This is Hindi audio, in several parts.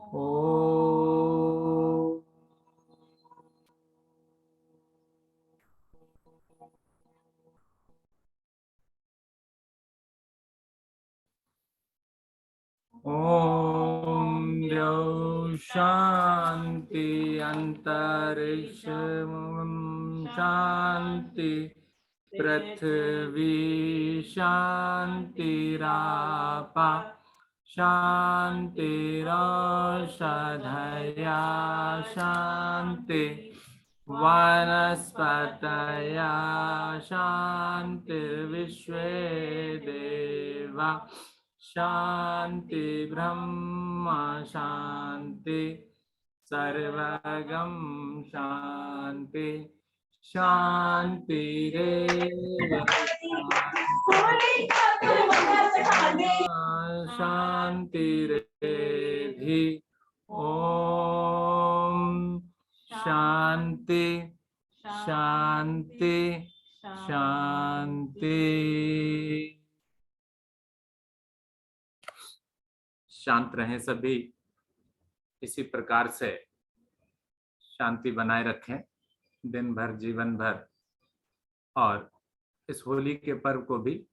ॐ द्यौ शान्ति अन्तरिक्षं शान्ति पृथ्वी शान्तिरापा शान्तिरोषधया शान्ति वनस्पतया शान्तिर्विश्वे देवा शान्ति ब्रह्म शान्ति सर्वगं शान्ति शान्तिरेव शान्तिरेधि ॐ शान्ति शान्ति शान्ति। शांत रहें सभी, इसी प्रकार से शांति बनाए रखें दिन भर जीवन भर, और इस होली के पर्व को भी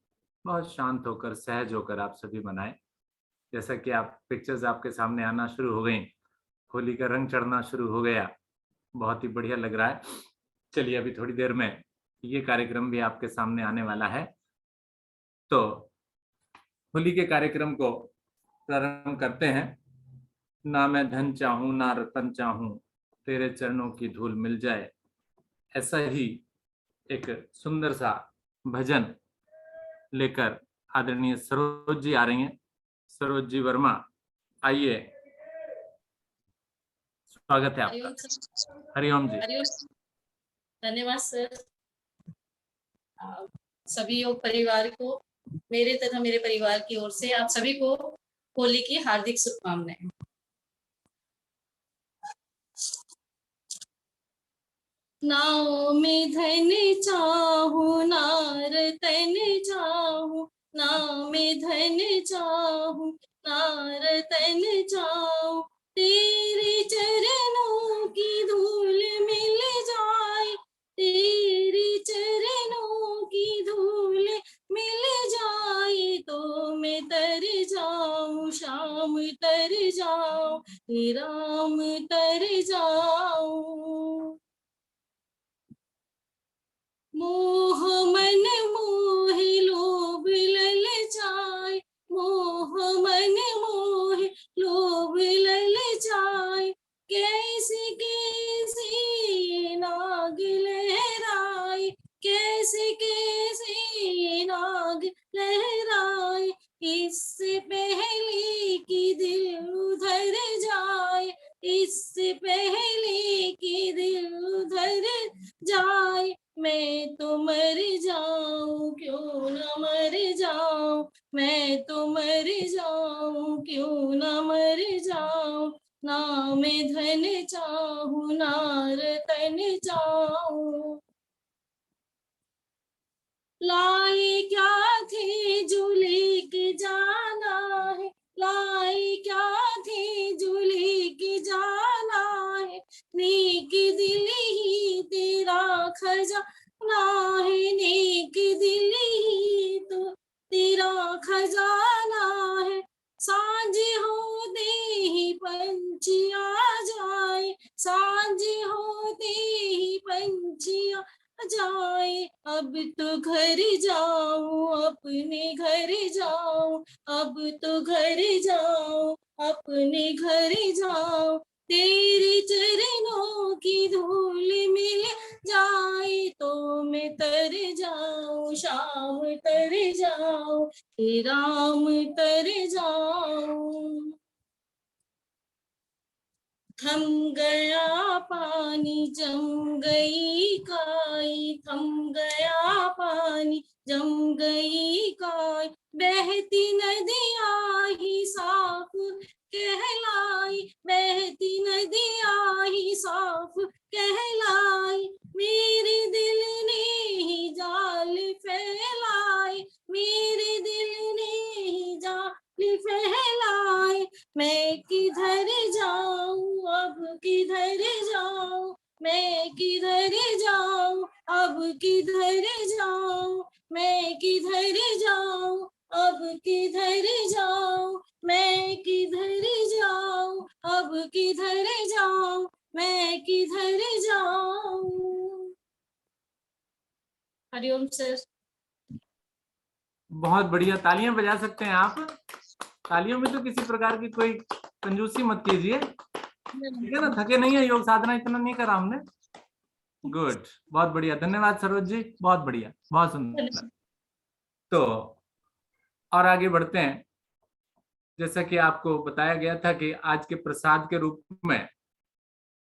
बहुत शांत होकर सहज होकर आप सभी मनाएं। जैसा कि आप पिक्चर्स आपके सामने आना शुरू हो गई, होली का रंग चढ़ना शुरू हो गया, बहुत ही बढ़िया लग रहा है। चलिए अभी थोड़ी देर में ये कार्यक्रम भी आपके सामने आने वाला है, तो होली के कार्यक्रम को प्रारंभ करते हैं। ना मैं धन चाहूं ना रतन चाहूं, तेरे चरणों की धूल मिल जाए, ऐसा ही एक सुंदर सा भजन लेकर आदरणीय सरोज जी आ रही हैं। सरोज जी वर्मा, आइए, स्वागत है आपका। हरिओम जी। धन्यवाद सर। सभी योग परिवार को मेरे तथा मेरे परिवार की ओर से आप सभी को होली की हार्दिक शुभकामनाएं। नाओ में धन चाहूं ना रतन चाहूं, ना में धन चाहूं ना रतन चाहूं, तेरे चरणों की धूल मिल जाए, तेरे चरणों की धूल मिल जाए तो मैं तर जाऊं, श्याम तर जाऊं, राम तर जाऊं। मोह मन मोहे लोभ ललचाए, मोह मन मोहे लोभ ललचाए, कैसे कैसे नाग लहराए, कैसे कैसे नाग लहराए, इससे पहले कि दिल उधर जाए, इससे पहले कि दिल उधर जाए, मैं तो मर जाऊं क्यों न मर जाऊं, मैं तो मर जाऊं क्यों न मर जाऊं, ना मैं धन चाहूं ना रतन चाहूं। लाए क्या थे जो लेके जाना है, लाए क्या थे जो लेके जाना है, नेक दिल ही तेरा खजाना है, नेक दिल ही तो तेरा खजाना है, सांझ होते ही पंछी आ जाए, सांझ होते ही पंछी आ जाए, अब तो घर जाऊं अपने घर जाऊं, अब तो घर जाऊं अपने घर जाऊं, तेरे चरणों की धूल मिल जाए तो मैं तर जाऊं, श्याम तर जाऊं, राम तर जाऊं। थम गया पानी जम गई काई, थम गया पानी जम गई काई, बहती नदियाँ ही साफ कहलाई, बहती नदियाँ ही साफ कहलाई, मेरे दिल ने ही जाल फैलाए, मेरे दिल ने ही जाल फैलाए, मैं किधर जाऊं अब किधर जाऊं, मैं किधर जाऊं अब किधर जाऊं, मैं किधर जाऊं अब किधर जाऊं, मैं किधर जाऊं अब किधर जाऊं, मैं किधर जाऊं। हरिओम सर। बहुत बढ़िया, तालियां बजा सकते हैं आप। तालियों में तो किसी प्रकार की कोई कंजूसी मत कीजिए, ठीक है ना। थके नहीं है, योग साधना इतना नहीं करा हमने। गुड, बहुत बढ़िया, धन्यवाद सरोज जी, बहुत बढ़िया, बहुत सुंदर। तो और आगे बढ़ते हैं। जैसा कि आपको बताया गया था कि आज के प्रसाद के रूप में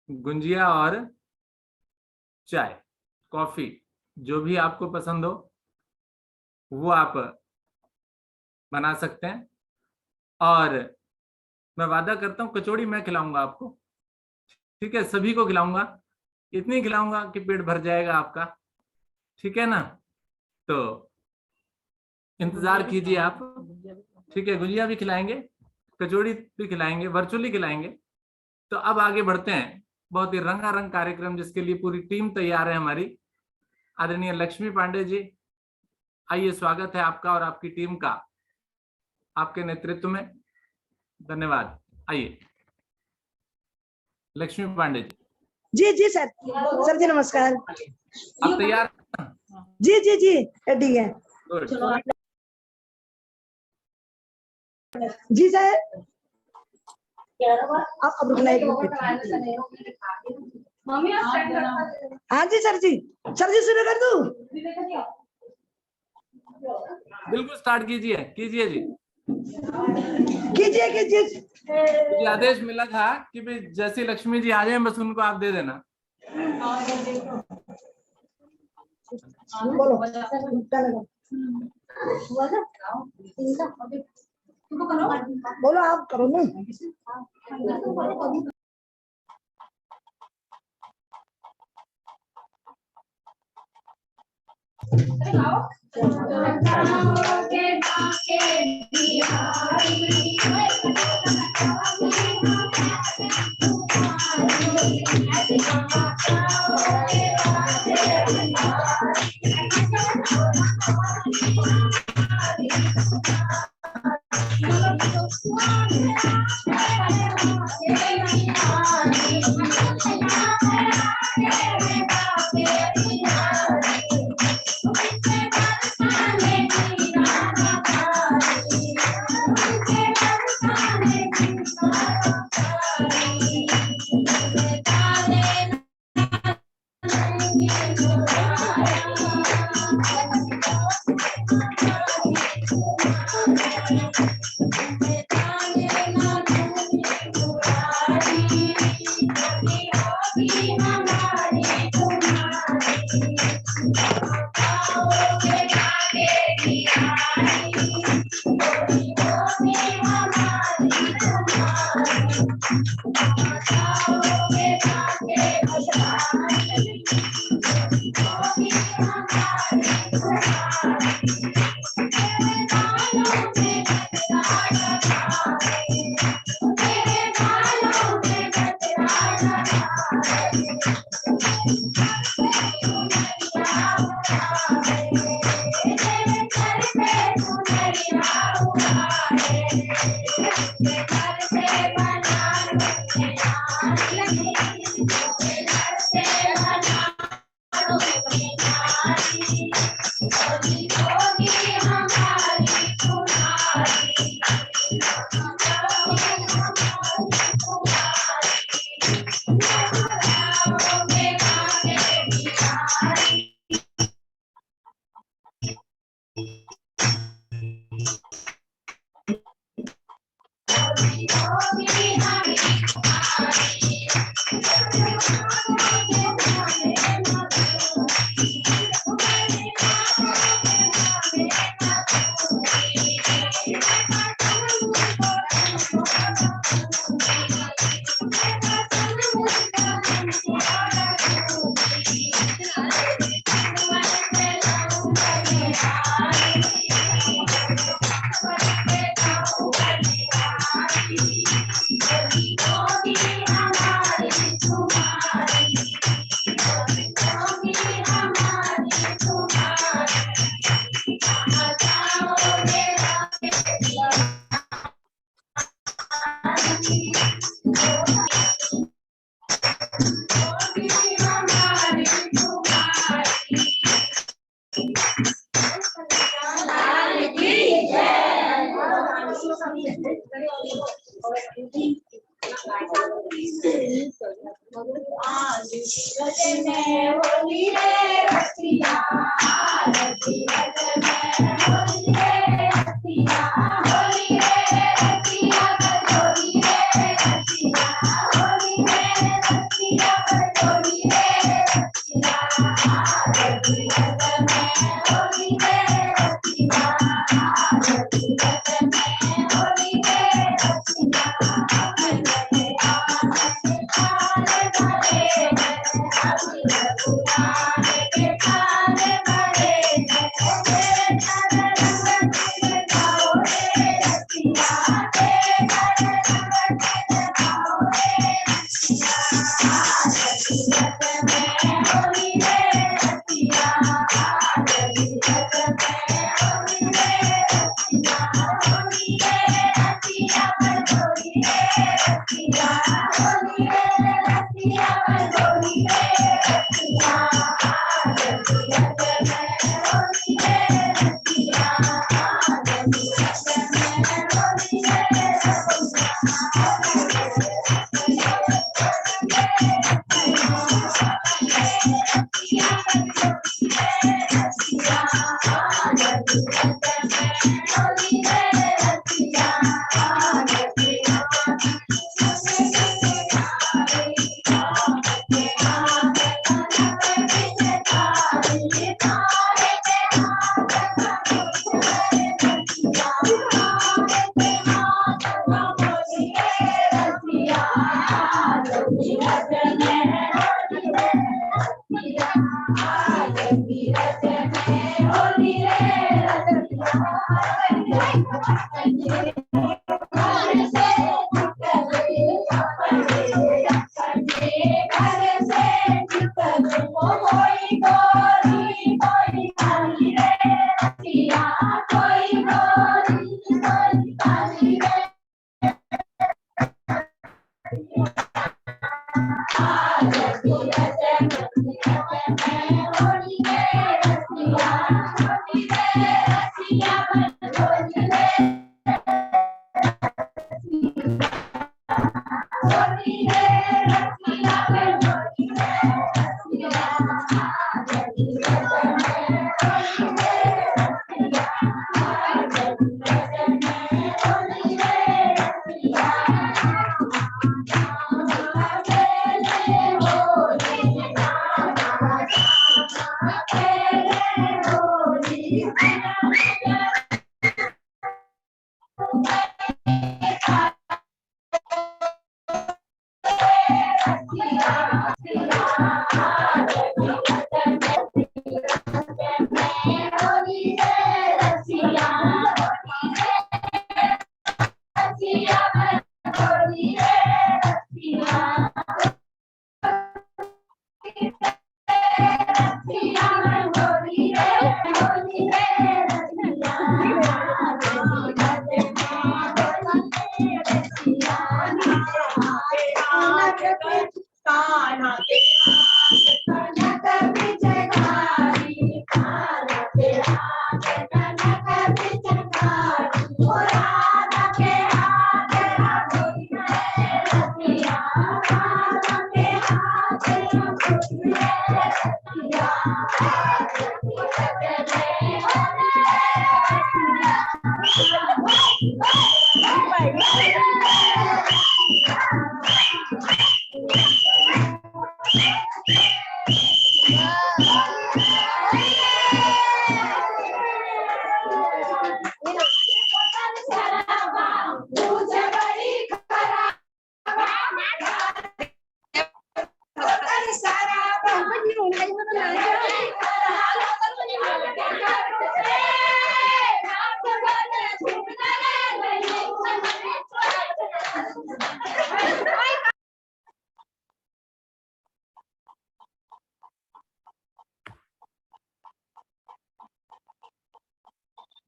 गुंजिया और चाय, कॉफी, जो भी आपको पसंद हो वो आप बना सकते हैं। और मैं वादा करता हूँ कचौड़ी मैं खिलाऊंगा आपको, ठीक है, सभी को खिलाऊंगा, इतनी खिलाऊंगा कि पेट भर जाएगा आपका, ठीक है ना। तो इंतजार कीजिए आप, ठीक है। गुजिया भी खिलाएंगे, कचौड़ी भी खिलाएंगे, वर्चुअली खिलाएंगे। तो अब आगे बढ़ते हैं, बहुत ही रंगारंग कार्यक्रम जिसके लिए पूरी टीम तैयार है हमारी। आदरणीय लक्ष्मी पांडे जी, आइए, स्वागत है आपका और आपकी टीम का आपके नेतृत्व में। धन्यवाद। आइए लक्ष्मी पांडे जी। जी जी सर, सर जी नमस्कार। आप तैयार? जी जी जी रेडी है। जी सर, आप अब रुकना एक मिनट। हाँ जी सर जी, सर जी शुरू कर दूं? बिल्कुल स्टार्ट कीजिए, कीजिए जी, कीजिए कीजिए। मुझे आदेश मिला था कि भाई जैसे लक्ष्मी जी आ जाए बस उनको आप दे देना। बोलो। बोलो आप करो ना।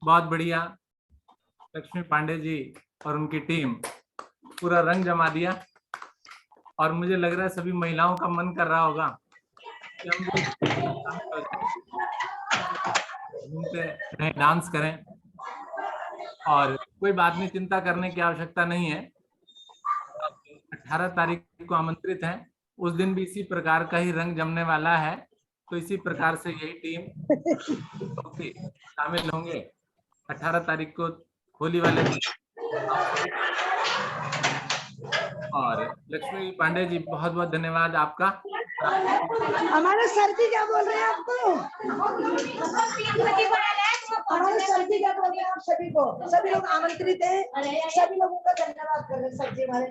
बहुत बढ़िया। लक्ष्मी पांडे जी और उनकी टीम पूरा रंग जमा दिया। और मुझे लग रहा है सभी महिलाओं का मन कर रहा होगा कि हम भी शामिल हो जाएं, घूमते रहें, डांस करें। और कोई बात नहीं, चिंता करने की आवश्यकता नहीं है। 18 तारीख को आमंत्रित हैं, उस दिन भी इसी प्रकार का ही रंग जमने वाला है। तो इसी प्रकार से यही टीम शामिल होंगे 18 तारीख को होली वाले दिन। आप सभी का और लक्ष्मी पांडे जी बहुत बहुत धन्यवाद आपका। हमारे सर जी क्या बोल रहे हैं आपको? हमारे सर जी क्या बोल रहे हैं आप सभी को? सभी लोग आमंत्रित हैं, सभी लोगों का धन्यवाद कर रहे हैं सर जी हमारे।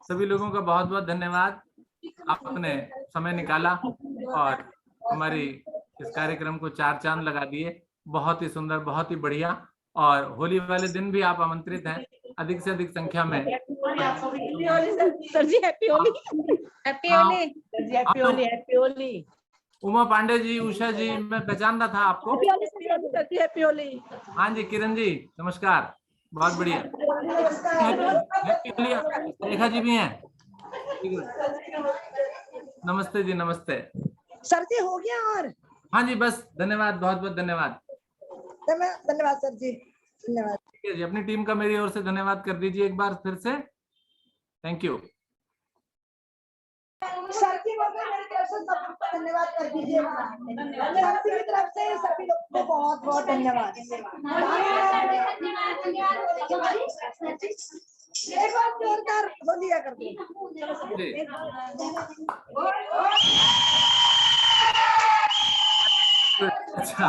सभी लोगों का बहुत बहुत धन्यवाद, आपने समय निकाला और हमारी इस कार्यक्रम को 4 चांद लगा दिए। बहुत ही सुंदर, बहुत ही बढ़िया। और होली वाले दिन भी आप आमंत्रित हैं अधिक से अधिक संख्या में। Sir ji happy Holi. Happy हाँ। होली। Happy Holi, happy Holi. उमा पांडे जी, उषा जी, मैं पहचान रहा था आपको। Sir ji happy Holi. हाँ जी, किरण जी नमस्कार, बहुत बढ़िया। हैप्पी होली। रेखा जी भी हैं। नमस्ते जी, नमस्ते। सर जी हो गया और हाँ जी, बस धन्यवाद, बहुत बहुत धन्यवाद। धन्यवाद सर जी, धन्यवाद। ठीक है जी, अपनी टीम का मेरी ओर से धन्यवाद कर दीजिए एक बार फिर से। Thank you. सर जी बोल रहे हैं, मेरी तरफ से सबको धन्यवाद कर दीजिएगा। सर की तरफ से सभी लोगों को बहुत बहुत धन्यवाद। एक बार जोरदार बोलिए कर दो। अच्छा,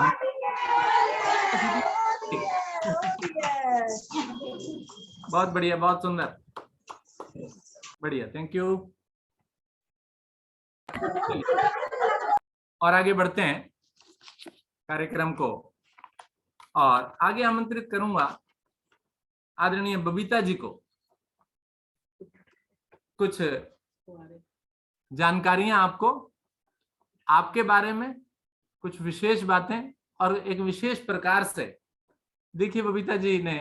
बहुत बढ़िया, बहुत सुंदर, बढ़िया, थैंक यू। और आगे बढ़ते हैं कार्यक्रम को, और आगे आमंत्रित करूंगा आदरणीय बबीता जी को। कुछ जानकारियां आपको, आपके बारे में कुछ विशेष बातें और एक विशेष प्रकार से। देखिए बबीता जी ने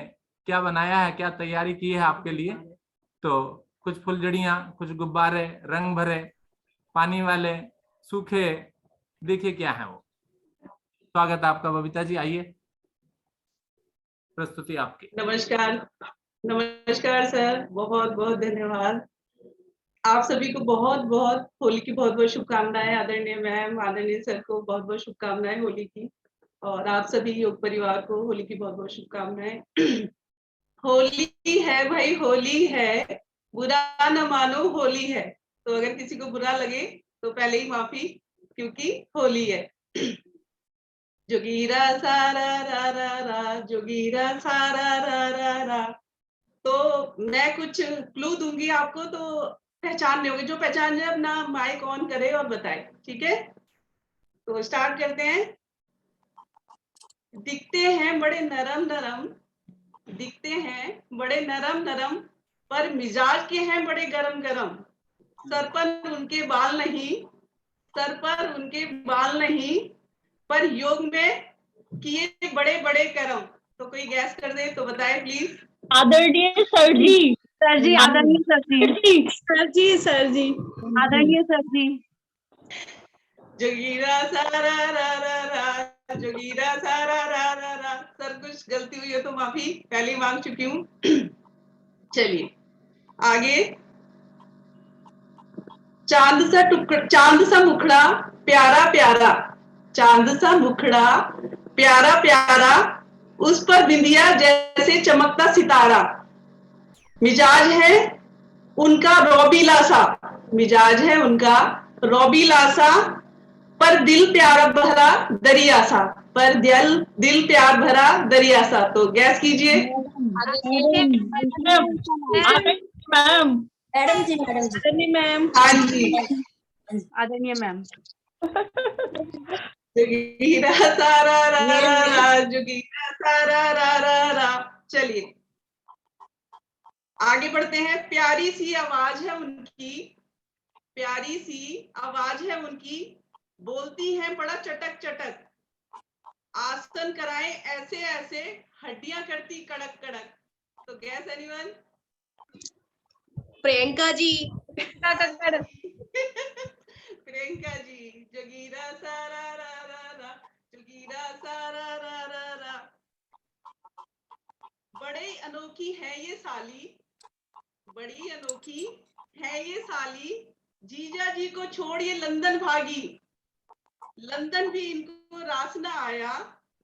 क्या बनाया है, क्या तैयारी की है आपके लिए। तो कुछ फुलझड़ियां, कुछ गुब्बारे, रंग भरे, पानी वाले, सूखे, देखिए क्या है वो। स्वागत है आपका बबीता जी, आइए, प्रस्तुति आपकी। नमस्कार, नमस्कार सर, बहुत बहुत धन्यवाद। आप सभी को बहुत बहुत होली की बहुत बहुत शुभकामनाएं। आदरणीय मैम, आदरणीय सर को बहुत बहुत शुभकामनाएं होली की, और आप सभी योग परिवार को होली की बहुत बहुत शुभकामनाएं। होली है भाई, होली है, बुरा न मानो होली है। तो अगर किसी को बुरा लगे तो पहले ही माफी, क्योंकि होली है। जोगीरा सारा रा रा रा, जोगीरा सारा रा रा रा। तो मैं कुछ क्लू दूंगी आपको, तो पहचान लोगे। जो पहचान जाए अपना माइक ऑन करे और बताए, ठीक है? तो स्टार्ट करते हैं। दिखते हैं बड़े नरम नरम, दिखते हैं बड़े नरम नरम, पर मिजाज के हैं बड़े गरम गरम। सर पर उनके बाल नहीं, सर पर उनके बाल नहीं, पर योग में किए बड़े बड़े कर्म। तो कोई गैस कर दे तो बताए प्लीज। आदरणीय सर जी, सर जी, आदरणीय सर जी, सर जी, सर जी, आदरणीय सर जी। जोगीरा सारा रा रा रा, जोगीरा सारा रा रा रा। सर कुछ गलती हुई है तो माफी पहले ही मांग चुकी हूँ। चलिए आगे। चांद सा मुखड़ा प्यारा प्यारा, चांद सा मुखड़ा प्यारा प्यारा, उस पर बिंदिया जैसे चमकता सितारा। मिजाज है उनका रौबीला सा, मिजाज है उनका रौबीला सा, पर दिल प्यारा भरा दरिया सा, पर दिल प्यार भरा दरिया सा। तो गैस कीजिए। मैम, मैडम जी, मैडम जी। आदरणीय मैम, हाँ जी, आदरणीय मैम। जोगीरा सारा रा रा रा, जोगीरा सारा रा रा रा। चलिए आगे बढ़ते हैं। प्यारी सी आवाज है उनकी, प्यारी सी आवाज है उनकी, बोलती हैं बड़ा चटक चटक। आसन कराएं ऐसे ऐसे, हड्डियां करती कड़क कड़क। तो गैस एनीवन? प्रियंका जी। प्रियंका जी, जोगीरा सारा रा रा रा, जोगीरा सारा रा रा रा। बड़ी अनोखी है ये साली, बड़ी अनोखी है ये साली, जीजा जी को छोड़ ये लंदन भागी। लंदन भी इनको रास न आया,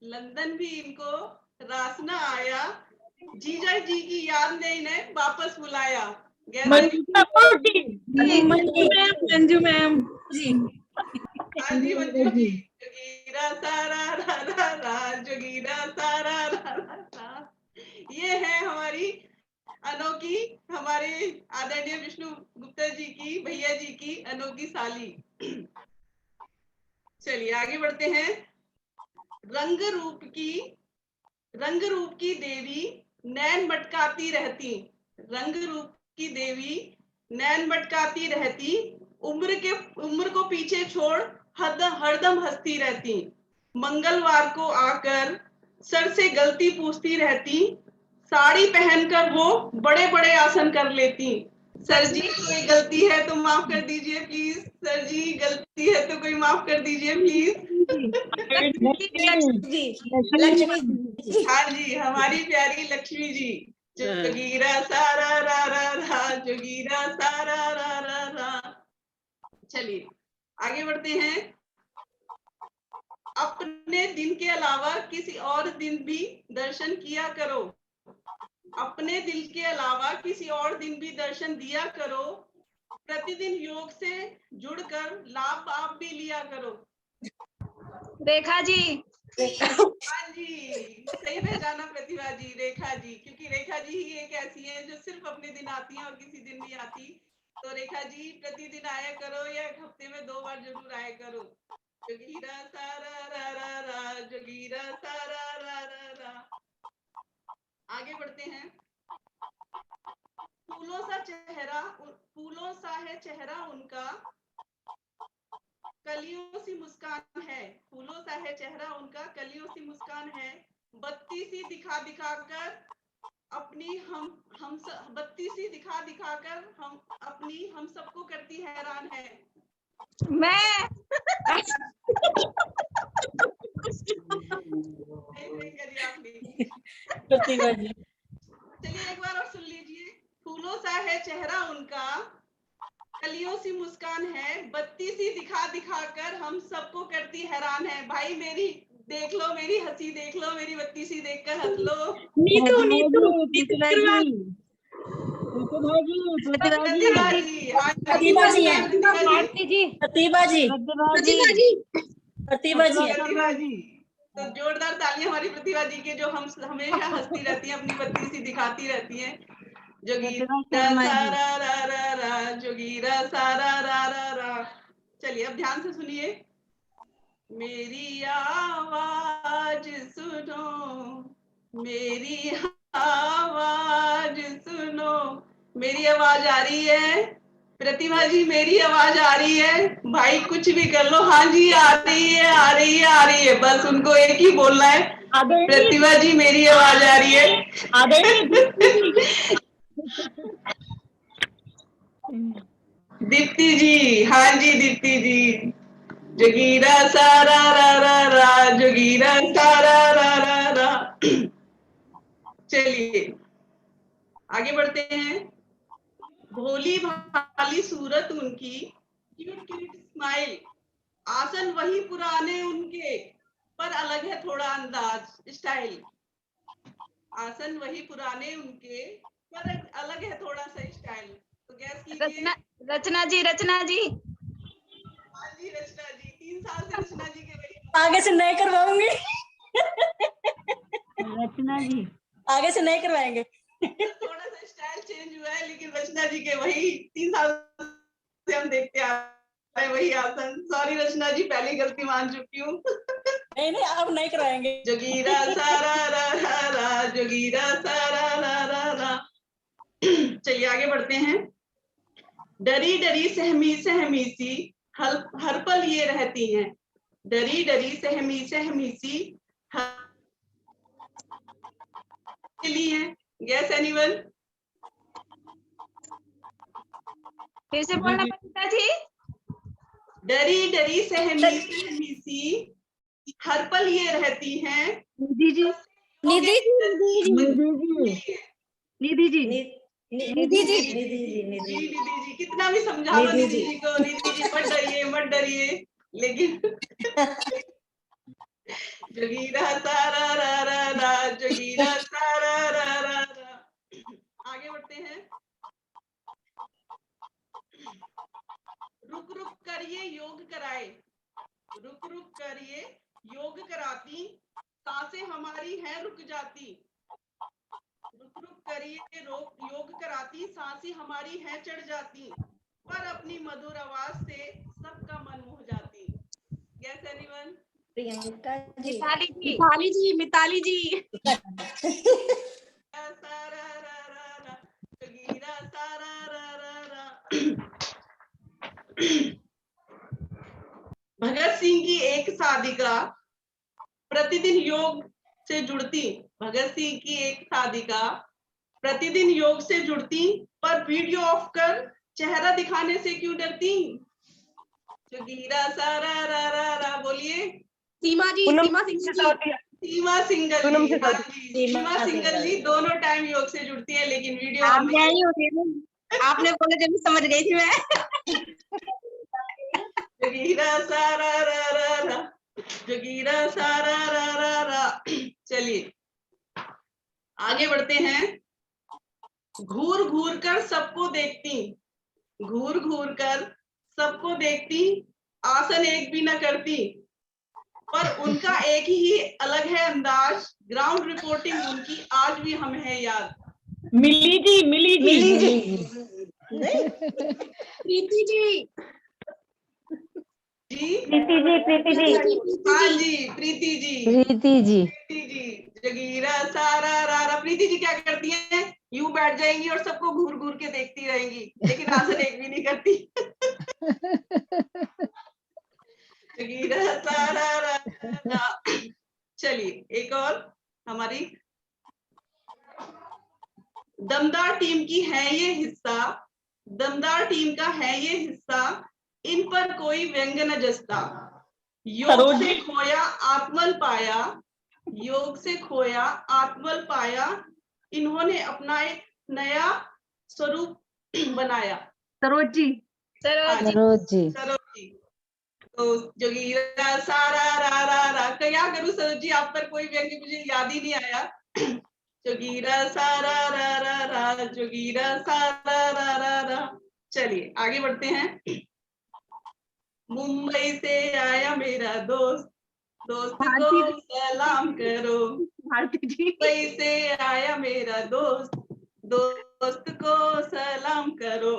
लंदन भी इनको रास न आया, जीजा जी की याद ने इन्हें वापस बुलाया। मंजू मैम। हाँ जी मंजू जी, जोगीरा सारा रा रा रा, जोगीरा सारा रा रा रा। ये है हमारी अनोखी, हमारे आदरणीय विष्णु गुप्ता जी की, भैया जी की अनोखी साली। चलिए आगे बढ़ते हैं। रंग रूप की देवी नैन मटकाती रहती, रंग रूप की देवी नैन मटकाती रहती, उम्र को पीछे छोड़ हरदम हंसती रहती। मंगलवार को आकर सर से गलती पूछती रहती, साड़ी पहनकर वो बड़े बड़े आसन कर लेती। सर जी कोई गलती है तो माफ कर दीजिए प्लीज, सर जी गलती है तो कोई माफ कर दीजिए प्लीज। लक्ष्मी जी। हाँ जी, हमारी प्यारी लक्ष्मी जी, जोगीरा सारा रा रा रा, जोगीरा सारा रा रा रा। चलिए आगे बढ़ते हैं। अपने दिन के अलावा किसी और दिन भी दर्शन किया करो, अपने दिल के अलावा किसी और दिन भी दर्शन दिया करो, प्रतिदिन योग से जुड़कर लाभ आप भी लिया करो। रेखा जी। हाँ जी, सही पहचाना प्रतिभा जी, रेखा जी, क्योंकि रेखा जी ही एक ऐसी है जो सिर्फ अपने दिन आती हैं और किसी दिन नहीं आती। तो रेखा जी प्रतिदिन आया करो या हफ्ते में 2 बार जरूर आया करो। जोगीरा सारा रा रा रा, जोगीरा सारा रा रा रा। आगे बढ़ते हैं। फूलों सा है चेहरा उनका, कलियों सी मुस्कान है, फूलों सा है चेहरा उनका, कलियों सी मुस्कान है, बत्ती सी दिखा दिखाकर अपनी बत्ती सी दिखा दिखाकर हम सबको करती हैरान है। मैं प्रतिभा जी। चलिए एक बार और सुन लीजिए। फूलों सा है चेहरा उनका, कलियों सी मुस्कान है, बत्ती सी दिखा दिखाकर हम सबको करती हैरान है। भाई मेरी देख लो, मेरी हंसी देख लो, मेरी बत्ती सी देखकर हंस लो। नीतू नीतू प्रतिभा जी। प्रतिभा जी, हाँ प्रतिभा जी हैं। भारती जी। प्रतिभा जी। प्रतिभा जी। प्रतिभा जी हैं। प्रतिभा जी, तो जोरदार तालियां हमारी प्रतिभा जी के, जो हम हमेशा हंसती रहती हैं, अपनी बत्ती सी दिखाती रहती हैं। जोगीरा सारा रा रा रा, जोगीरा सारा रा रा रा। चलिए अब ध्यान से सुनिए। मेरी आवाज सुनो, मेरी आवाज सुनो। मेरी आवाज आ रही है प्रतिभा जी? मेरी आवाज आ रही है? भाई कुछ भी कर लो, हाँ जी आ रही है, आ रही है, आ रही है, बस उनको एक ही बोलना है, प्रतिभा जी मेरी आवाज आ रही है। दीप्ति जी, हाँ जी दीप्ति जी, जोगीरा सारा रा रा रा, जोगीरा सारा रा रा रा। चलिए आगे बढ़ते हैं। भोली भाली सूरत उनकी, क्यूट क्यूट स्माइल, आसन वही पुराने उनके, पर अलग है थोड़ा अंदाज स्टाइल। आसन वही पुराने उनके, पर अलग है थोड़ा सा स्टाइल। तो गैस कीजिए। रचना जी। रचना जी। हाँ जी रचना जी, 3 साल से रचना जी के वही। आगे से नहीं करवाऊंगी। रचना जी। आगे से नहीं करवाएंगे। थोड़ा सा स्टाइल चेंज हुआ है, लेकिन रचना जी के वही 3 साल से हम देखते आ रहे हैं, वही आसन। सॉरी रचना जी, पहली गलती मान चुकी हूँ। नहीं नहीं अब नहीं करवाएंगे। जोगीरा सारा रा रा रा, जोगीरा सारा रा रा रा। चलिए आगे बढ़ते हैं। डरी डरी सहमी सहमी सी हर पल ये रहती हैं, डरी डरी सहमी सहमी सी के लिए। Yes anyone? फिर से बोलना पड़ता जी। डरी डरी सहमी सहमी सी हर पल ये रहती हैं। निधि जी, निधि निधि जी, निधि जी, निधि जी, निधि जी जी। निधि जी, कितना भी समझा लो निधि निधि जी। जी को, निधि जी मत डरिए मत डरिए, लेकिन जोगीरा सारा रा रा रा, जोगीरा सारा रा रा रा। आगे बढ़ते हैं। रुक रुक कर ये योग कराए, रुक रुक कर ये योग कराती, सांसें हमारी हैं रुक जाती। रुक रुक कर ये योग कराती, सांसें हमारी हैं चढ़ जाती, पर अपनी मधुर आवाज से सबका मन मोह जाती। Yes, anyone? प्रियंका जी। मिताली जी, मिताली जी, मिताली जी। सारा रा रा रा, जोगीरा सारा रा रा रा। भगत सिंह की एक साधिका प्रतिदिन योग से जुड़ती, भगत सिंह की एक साधिका प्रतिदिन योग से जुड़ती, पर वीडियो ऑफ कर चेहरा दिखाने से क्यों डरती। जोगीरा सारा रा रा रा, बोलिए। सीमा जी, सीमा सिंह जी। सीमा सिंगल जी, हाँ जी, सीमा सिंगल जी दोनों टाइम योग से जुड़ती है, लेकिन वीडियो ऑन नहीं। आपने बोला जब समझ गई थी मैं। जोगीरा सारा रा रा रा, जोगीरा सारा रा रा रा। चलिए आगे बढ़ते हैं। घूर घूर कर सबको देखती, घूर घूर कर सबको देखती, आसन एक भी न करती, पर उनका एक ही अलग है अंदाज, ग्राउंड रिपोर्टिंग उनकी आज भी हमें है याद। मिली जी, मिली जी, मिली जी। प्रीति जी, जी प्रीति जी, प्रीति जी, हाँ जी, प्रीति जी, प्रीति जी, प्रीति जी, जोगीरा सारा रा रा। प्रीति जी क्या करती हैं, यूं बैठ जाएंगी और सबको घूर घूर के देखती रहेंगी, लेकिन आसन एक भी नहीं करती। जोगीरा सारा रा रा। चलिए एक और हमारी दमदार टीम की है ये हिस्सा, दमदार टीम का है ये हिस्सा, इन पर कोई व्यंग न जसता, योग से खोया आत्मल पाया, योग से खोया आत्मल पाया, इन्होंने अपना एक नया स्वरूप बनाया। सरोज जी, हाँ जी, सरोज जी, सरोज जी। तो जोगीरा सारा रा रा रा, क्या करूं सरोज जी, आप पर कोई व्यंग मुझे याद ही नहीं आया। जोगीरा सारा रा रा रा, जोगीरा सारा रा रा रा। चलिए आगे बढ़ते हैं। मुंबई से आया मेरा दोस्त, दोस्त को सलाम करो। भारती जी, मुंबई से आया मेरा दोस्त, दोस्त को सलाम करो।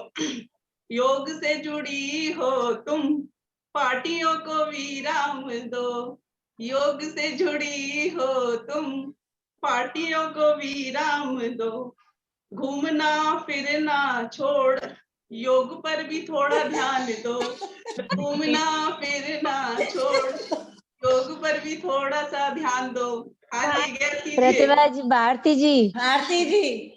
योग से जुड़ी हो तुम, पार्टियों को विराम दो, योग से जुड़ी हो तुम, पार्टियों को विराम दो, घूमना फिरना छोड़, योग पर भी थोड़ा ध्यान दो, घूमना फिरना छोड़, योग पर भी थोड़ा सा ध्यान दो। हाँ जी, गैस कीजिए। प्रतिभा जी, भारती जी, भारती जी।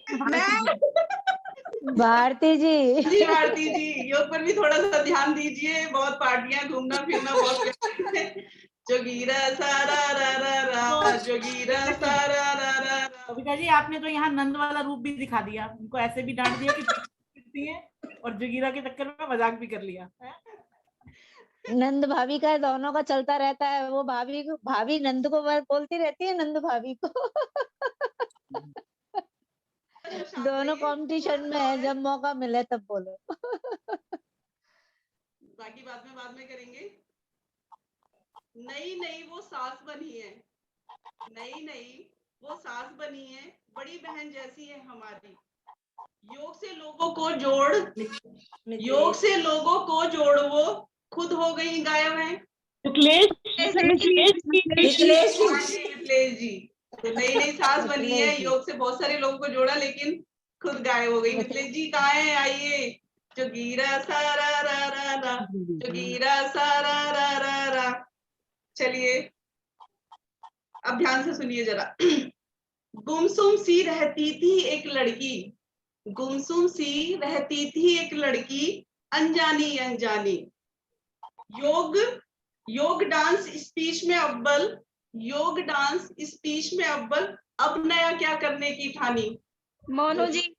भारती जी, जी भारती जी, योग पर भी थोड़ा सा ध्यान दीजिए, बहुत पार्टियां घूमना फिरना बहुत करते हैं। जोगीरा सारा रा रा रा, जोगीरा सारा रा रा रा। कविता जी आपने तो यहाँ नंद वाला रूप भी दिखा दिया, उनको ऐसे भी डांट दिया कि दिखती है, और जोगीरा के चक्कर में मजाक भी कर लिया। नंद भाभी का दोनों का चलता रहता है, वो भाभी नंद को बोलती रहती है, नंद भाभी को। दोनों कंपटीशन में है, जब मौका मिले तब बोलो। बाकी बाद में करेंगे। नई नई वो सास बनी है, नई नई वो सास बनी है, बड़ी बहन जैसी है हमारी, योग से लोगों को जोड़, योग से लोगों को जोड़, वो खुद हो गई गायब है। जी, तो नई नई सास बनी है, योग से बहुत सारे लोगों को जोड़ा, लेकिन खुद गायब हो गई। मिथिलेश जी कहाँ है, आइए। जोगीरा सारा रा रा रा, जोगीरा सारा रा रा रा। चलिए अब ध्यान से सुनिए जरा। गुमसुम सी रहती थी एक लड़की, गुमसुम सी रहती थी एक लड़की, अनजानी अनजानी। योग डांस स्पीच में अव्वल, योग डांस स्पीच में अव्वल, अब नया क्या करने की ठानी। मोनू जी।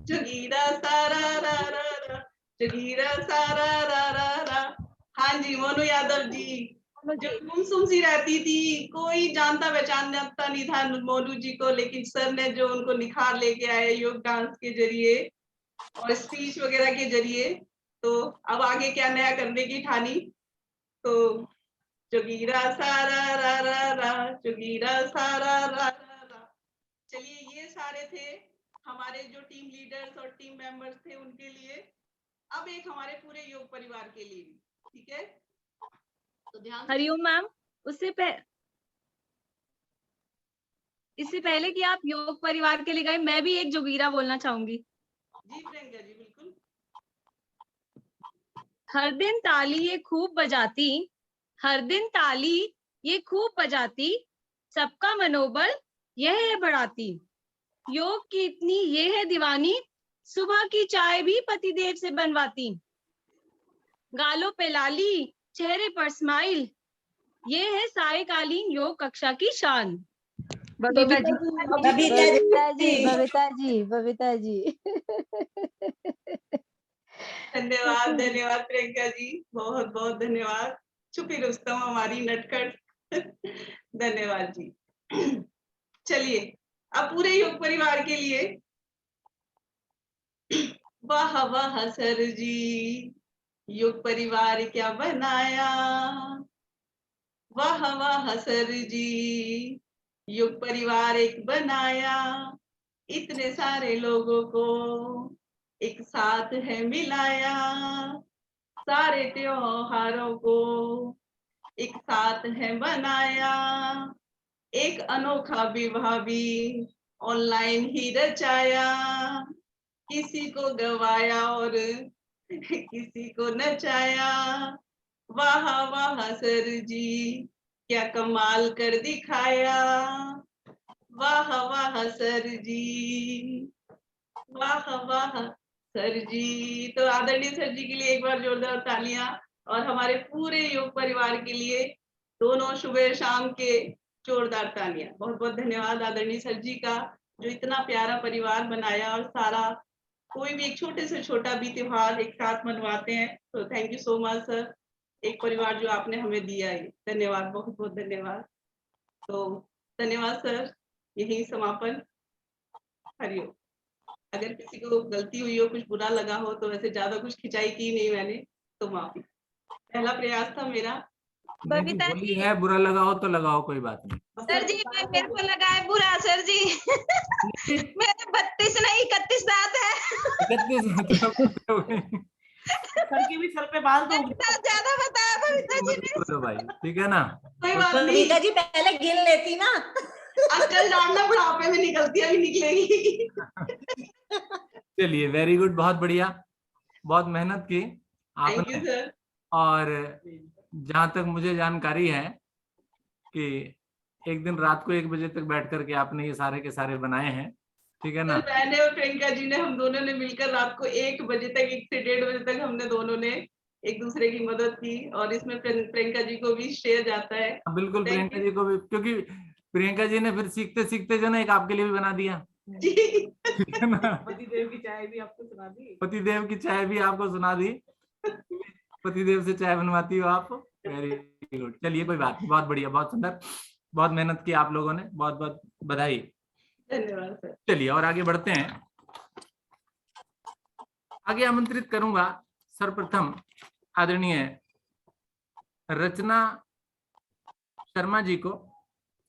जोगीरा सारा रा रा रा, जोगीरा सारा रा रा रा। हाँ जी मोनू यादव जी, जो गुमसुम सी रहती थी, कोई जानता पहचानता नहीं था मोनू जी को, लेकिन सर ने जो उनको निखार लेके आए योग डांस के जरिए और स्पीच वगैरह के जरिए, तो अब आगे क्या नया करने की ठानी। तो जोगीरा सारा रा रा रा, जोगीरा सारा रा रा रा। चलिए ये सारे थे हमारे जो टीम लीडर्स और टीम मेंबर्स थे उनके लिए। अब एक हमारे पूरे योग परिवार के लिए भी, ठीक है। तो ध्यान से हरिओम मैम, इससे पहले कि आप योग परिवार के लिए गए, मैं भी एक जोगीरा बोलना चाहूंगी। जी प्रियंका जी बिल्कुल। हर दिन ताली ये खूब बजाती, हर दिन ताली ये खूब बजाती, सबका मनोबल यह है बढ़ाती। योग की इतनी ये है दीवानी, सुबह की चाय भी पतिदेव से बनवाती। गालों पे लाली, चेहरे पर स्माइल, ये है सायकालीन योग कक्षा की शान। बबीता जी, बबीता जी, बबीता जी। धन्यवाद धन्यवाद प्रियंका जी, बहुत बहुत धन्यवाद। छुपी रुस्तम हमारी नटखट। धन्यवाद जी। चलिए अब पूरे योग परिवार के लिए वाह वाह सर जी, योग परिवार क्या बनाया। वाह वाह सर जी, योग परिवार एक बनाया। इतने सारे लोगों को एक साथ है मिलाया, सारे त्योहारों को एक साथ है बनाया। एक अनोखा विवाह भी ऑनलाइन ही रचाया, किसी को गवाया और किसी को नचाया। वाह वाह सर जी, क्या कमाल कर दिखाया। वाह वाह सर जी, वाह वाह सर जी। तो आदरणीय सर जी के लिए एक बार जोरदार तालियां, और हमारे पूरे योग परिवार के लिए दोनों सुबह शाम के जोरदार तालियां। बहुत बहुत धन्यवाद आदरणीय सर जी का, जो इतना प्यारा परिवार बनाया और सारा कोई भी एक छोटे से छोटा भी त्योहार एक साथ मनवाते हैं। तो thank you so much sir, एक परिवार जो आपने हमें दिया है। धन्यवाद, बहुत बहुत धन्यवाद। तो धन्यवाद सर, यही समापन। हरिओम। अगर किसी को गलती हुई हो, कुछ बुरा लगा हो, तो वैसे ज्यादा कुछ खिंचाई की नहीं मैंने, तो माफी। पहला प्रयास था मेरा। बबीता जी है, बुरा लगा हो तो लगाओ, कोई बात नहीं। सर जी मेरे को लगा है बुरा सर जी। मेरे 32 नहीं 31 दांत है। 31 सर के भी सर पे बाल तो ज्यादा बताया बबीता जी ने। भाई ठीक है ना। कोई बात नहीं, बबीता जी पहले गिन लेती ना। अक्ल जानना बुढ़ापे में निकलती है, अभी निकलेगी। चलिए वेरी गुड, बहुत बढ़िया, बहुत मेहनत की थैंक यू आपने। सर। और जहां तक मुझे जानकारी है कि एक दिन रात को 1 बजे तक बैठ करके आपने ये सारे के सारे बनाए हैं, ठीक है ना। मैंने और प्रियंका जी ने, हम दोनों ने मिलकर रात को 1 बजे तक, 1 से 1:30 बजे तक हमने दोनों ने एक दूसरे की मदद की, और इसमें प्रियंका जी को भी श्रेय जाता है। बिल्कुल प्रियंका जी को भी, क्योंकि प्रियंका जी ने फिर सीखते सीखते जो ना एक आपके लिए भी बना दिया, जी। ठीक है ना। पतिदेव की चाय भी आपको सुना दी। पतिदेव की चाय भी आपको सुना दी, पतिदेव से चाय बनवाती हो आप। वेरी गुड, चलिए कोई बात नहीं, बहुत बढ़िया, बहुत सुंदर, बहुत मेहनत की आप लोगों ने, बहुत बहुत बधाई। धन्यवाद सर। चलिए और आगे बढ़ते हैं। आगे आमंत्रित करूंगा सर्वप्रथम आदरणीय रचना शर्मा जी को,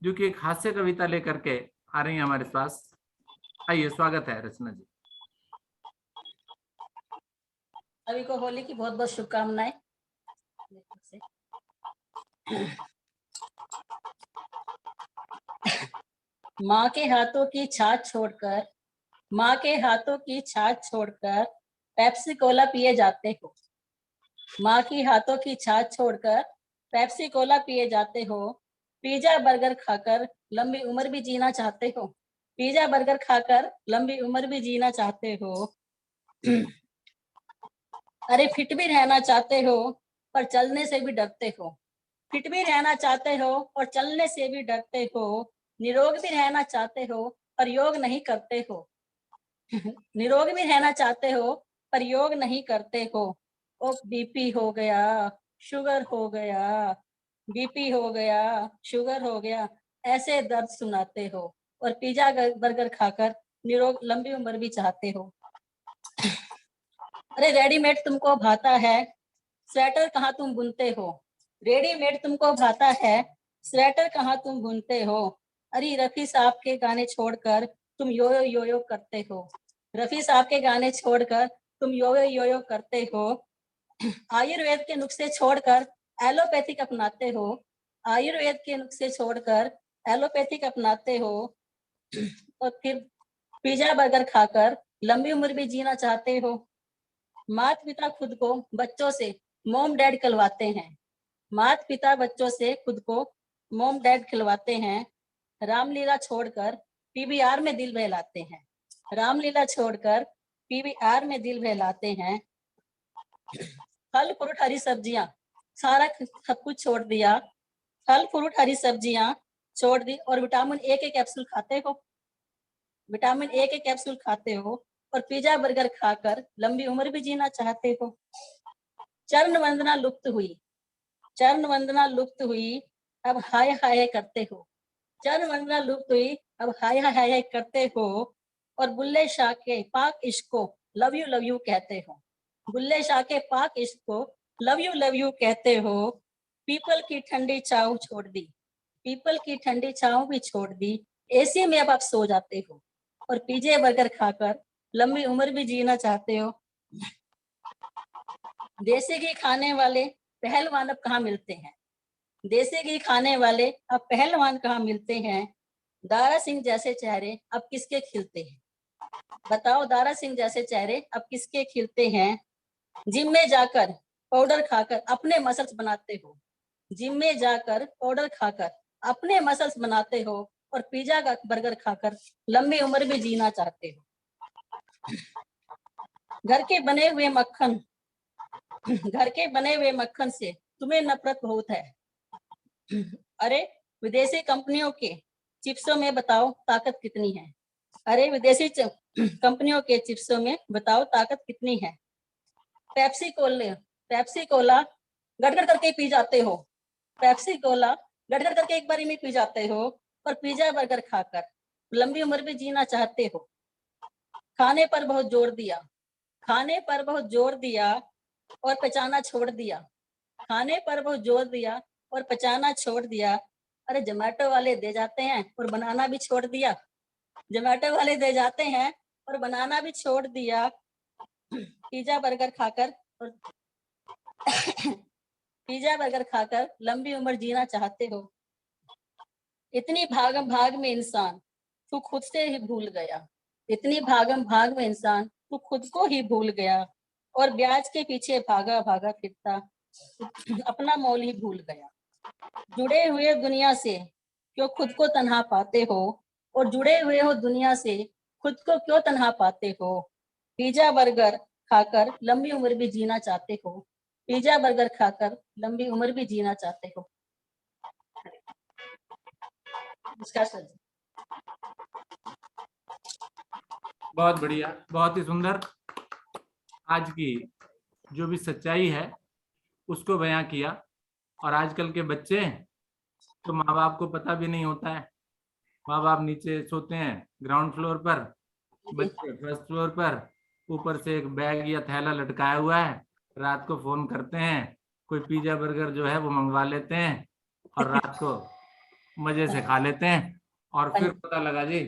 जो कि एक हास्य कविता लेकर के आ रही है हमारे पास। आइए, स्वागत है रचना जी। सभी को होली की बहुत बहुत शुभकामनाएं। माँ के हाथों की छाछ छोड़कर, माँ के हाथों की छाछ छोड़कर पेप्सी कोला पिए जाते हो। माँ की हाथों की छाछ छोड़कर पेप्सी कोला पिए जाते हो। पिज्जा बर्गर खाकर लंबी उम्र भी जीना चाहते हो। पिज्जा बर्गर खाकर लंबी उम्र भी जीना चाहते हो। अरे फिट भी रहना चाहते हो पर चलने से भी डरते हो। फिट भी रहना चाहते हो और चलने से भी डरते हो। निरोग भी रहना चाहते हो पर योग नहीं करते हो। निरोग भी रहना चाहते हो पर योग नहीं करते हो। ओ बीपी हो गया, शुगर हो गया, बीपी हो गया, शुगर हो गया, ऐसे दर्द सुनाते हो और पिज्जा बर्गर खाकर निरोग लंबी उम्र भी चाहते हो। अरे रेडीमेड तुमको भाता है, स्वेटर कहाँ तुम बुनते हो। रेडीमेड तुमको भाता है, स्वेटर कहाँ तुम बुनते हो। अरे रफी साहब के गाने छोड़कर तुम यो यो करते हो। रफी साहब के गाने छोड़कर तुम यो करते हो। आयुर्वेद के नुस्खे छोड़कर एलोपैथिक अपनाते हो। आयुर्वेद के नुस्खे छोड़कर एलोपैथिक अपनाते हो और फिर पिज्जा बर्गर खाकर लंबी उम्र भी जीना चाहते हो। माता पिता खुद को बच्चों से मॉम डैड कहलवाते हैं। माता पिता बच्चों से खुद को मॉम डैड खिलवाते हैं। रामलीला छोड़कर पीवीआर में दिल बहलाते हैं। रामलीला छोड़कर पीवीआर में दिल बहलाते हैं। फल फ्रूट हरी सब्जियां सारा सब कुछ छोड़ दिया। फल फ्रूट हरी सब्जियां छोड़ दी और विटामिन ए के कैप्सूल खाते हो। विटामिन ए के कैप्सूल खाते हो और पिज्जा बर्गर खाकर लंबी उम्र भी जीना चाहते हो। चरण वंदना लुप्त हुई, चरण वंदना लुप्त हुई, अब हाय हाय करते हो। चरण वंदना लुप्त हुई, अब हाय हाय करते हो और बुल्ले शाह के पाक इश्क को लव यू कहते हो। बुल्ले शाह के पाक इश्क को लव यू कहते हो। पीपल की ठंडी छाँव छोड़ दी, पीपल की ठंडी छाँव भी छोड़ दी। एसी में अब आप सो जाते हो और पिज्जे बर्गर खाकर लंबी उम्र भी जीना चाहते हो। देसी घी खाने वाले पहलवान अब कहाँ मिलते हैं। देसी घी खाने वाले अब पहलवान कहाँ मिलते हैं। दारा सिंह जैसे चेहरे अब किसके खिलते हैं। बताओ दारा सिंह जैसे चेहरे अब किसके खिलते हैं। जिम में जाकर पाउडर खाकर अपने मसल्स बनाते हो। जिम में जाकर पाउडर खाकर अपने मसल्स बनाते हो और पिज्जा का बर्गर खाकर लंबी उम्र भी जीना चाहते हो। घर के बने हुए मक्खन, घर के बने हुए मक्खन से तुम्हें नफरत बहुत है। अरे विदेशी कंपनियों के चिप्सों में बताओ ताकत कितनी है। अरे विदेशी कंपनियों के चिप्सों में बताओ ताकत कितनी है। पेप्सी कोला गड़गड़ करके पी जाते हो। पेप्सी कोला गड़गड़ करके एक बारी में पी जाते हो और पिज्जा बर्गर खाकर लंबी उम्र भी जीना चाहते हो। खाने पर बहुत जोर दिया, खाने पर बहुत जोर दिया और पचाना छोड़ दिया। खाने पर बहुत जोर दिया और पचाना छोड़ दिया। अरे जोमेटो वाले दे जाते हैं और बनाना भी छोड़ दिया। जोमेटो वाले दे जाते हैं और बनाना भी छोड़ दिया। पिज्जा बर्गर खाकर और पिज्जा बर्गर खाकर लंबी उम्र जीना चाहते हो। इतनी भागम भाग में इंसान तू खुद से ही भूल गया। इतनी भागम भाग में इंसान तू खुद को ही भूल गया और ब्याज के पीछे भागा भागा फिरता अपना मोल ही भूल गया। जुड़े हुए दुनिया से क्यों खुद को तन्हा पाते हो और जुड़े हुए हो दुनिया से खुद को क्यों तन्हा पाते हो। पिज्जा बर्गर खाकर लंबी उम्र भी जीना चाहते हो। पिज्जा बर्गर खाकर लंबी उम्र भी जीना चाहते हो। नमस्कार। बहुत बढ़िया, बहुत ही सुंदर। आज की जो भी सच्चाई है उसको बयां किया। और आजकल के बच्चे तो माँ बाप को पता भी नहीं होता है। माँ बाप नीचे सोते हैं ग्राउंड फ्लोर पर, बच्चे फर्स्ट फ्लोर पर, ऊपर से एक बैग या थैला लटकाया हुआ है। रात को फोन करते हैं, कोई पिज्जा बर्गर जो है वो मंगवा लेते हैं और रात को मजे से खा लेते हैं। और फिर पता लगा जी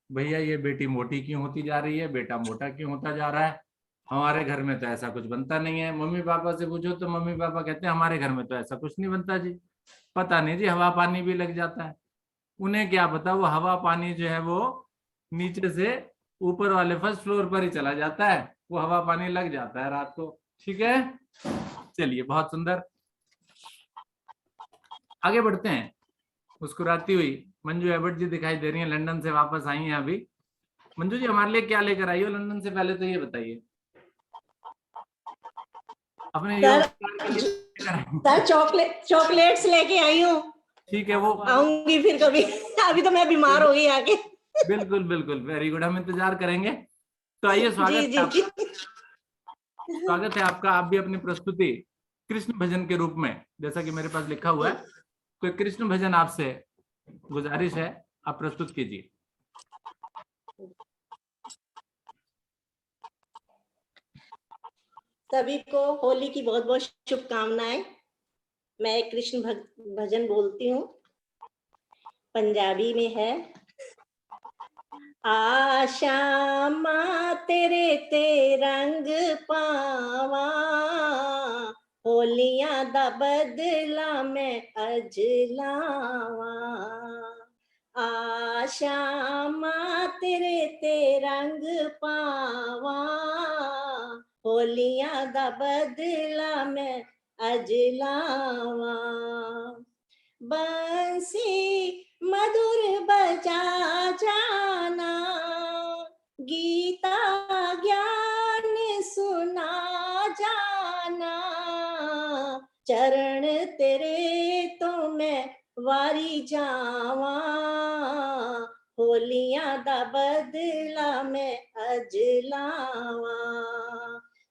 भैया ये बेटी मोटी क्यों होती जा रही है, बेटा मोटा क्यों होता जा रहा है। हमारे घर में तो ऐसा कुछ बनता नहीं है। मम्मी पापा से पूछो तो मम्मी पापा कहते हैं हमारे घर में तो ऐसा कुछ नहीं बनता जी। पता नहीं जी, हवा पानी भी लग जाता है। उन्हें क्या पता वो हवा पानी जो है वो नीचे से ऊपर वाले फर्स्ट फ्लोर पर ही चला जाता है, वो हवा पानी लग जाता है रात को। ठीक है, चलिए बहुत सुंदर, आगे बढ़ते हैं। मुस्कुराती हुई मंजू एबट जी दिखाई दे रही हैं, लंदन से वापस आई हैं अभी। मंजू जी हमारे लिए क्या लेकर आई हो लंदन से, पहले तो ये बताइए। अपने सर, योग के लिए कराएंगे। सर चॉकलेट्स लेके आई हूँ, ठीक है, वो आऊंगी फिर कभी। अभी तो मैं बीमार हो गई आके। बिल्कुल बिल्कुल, वेरी गुड, हम इंतजार करेंगे। तो आइए, जी स्वागत जी है आपका। आप भी अपनी प्रस्तुति कृष्ण भजन के रूप में, जैसा कि मेरे पास लिखा हुआ है, तो कृष्ण भजन आपसे गुजारिश है, आप प्रस्तुत कीजिए। सभी को होली की बहुत बहुत शुभकामनाएं। मैं एक कृष्ण भजन बोलती हूँ, पंजाबी में है। आशामा तेरे ते रंग पावा, होलियां दा बदला मैं अज लावा। आशामा तेरे ते रंग पावा, होलियां दा बदला मैं अज लावा। बंसी मधुर बजा जाना, गीता ज्ञान सुना जाना, चरण तेरे तो मैं वारी जावा, होलियां दा बदला मैं अज लावा।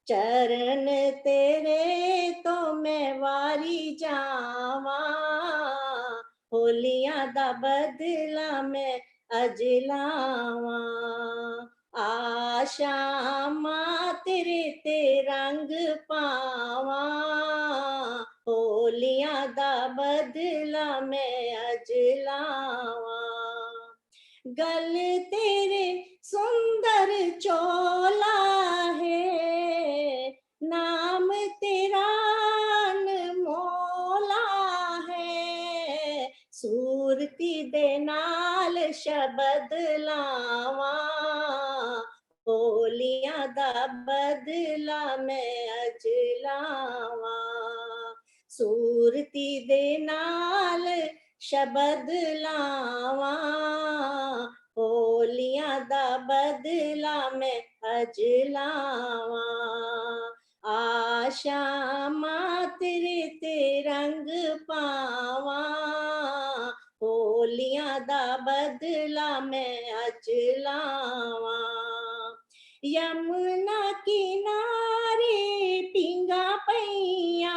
चरण तेरे तो मैं वारी जावा, होलियां दा बदला मैं अज लावा। आशामा तेरे ते रंग पावा, होलियां दा बदला मैं अज लावा। गल तेरे सुंदर चोला है, नाम तेरा अनमोला है, सूरती दे नाल शबद लावा, होलियां दा बदला मैं अज लावा। सूरती दे नाल शबद लावा, होलियां दा बदला मैं अज लावा। आशामा तेरे ते रंग पावा, होलियां दा बदला मैं अज लावा। यमुना किनारे पींगा पैया,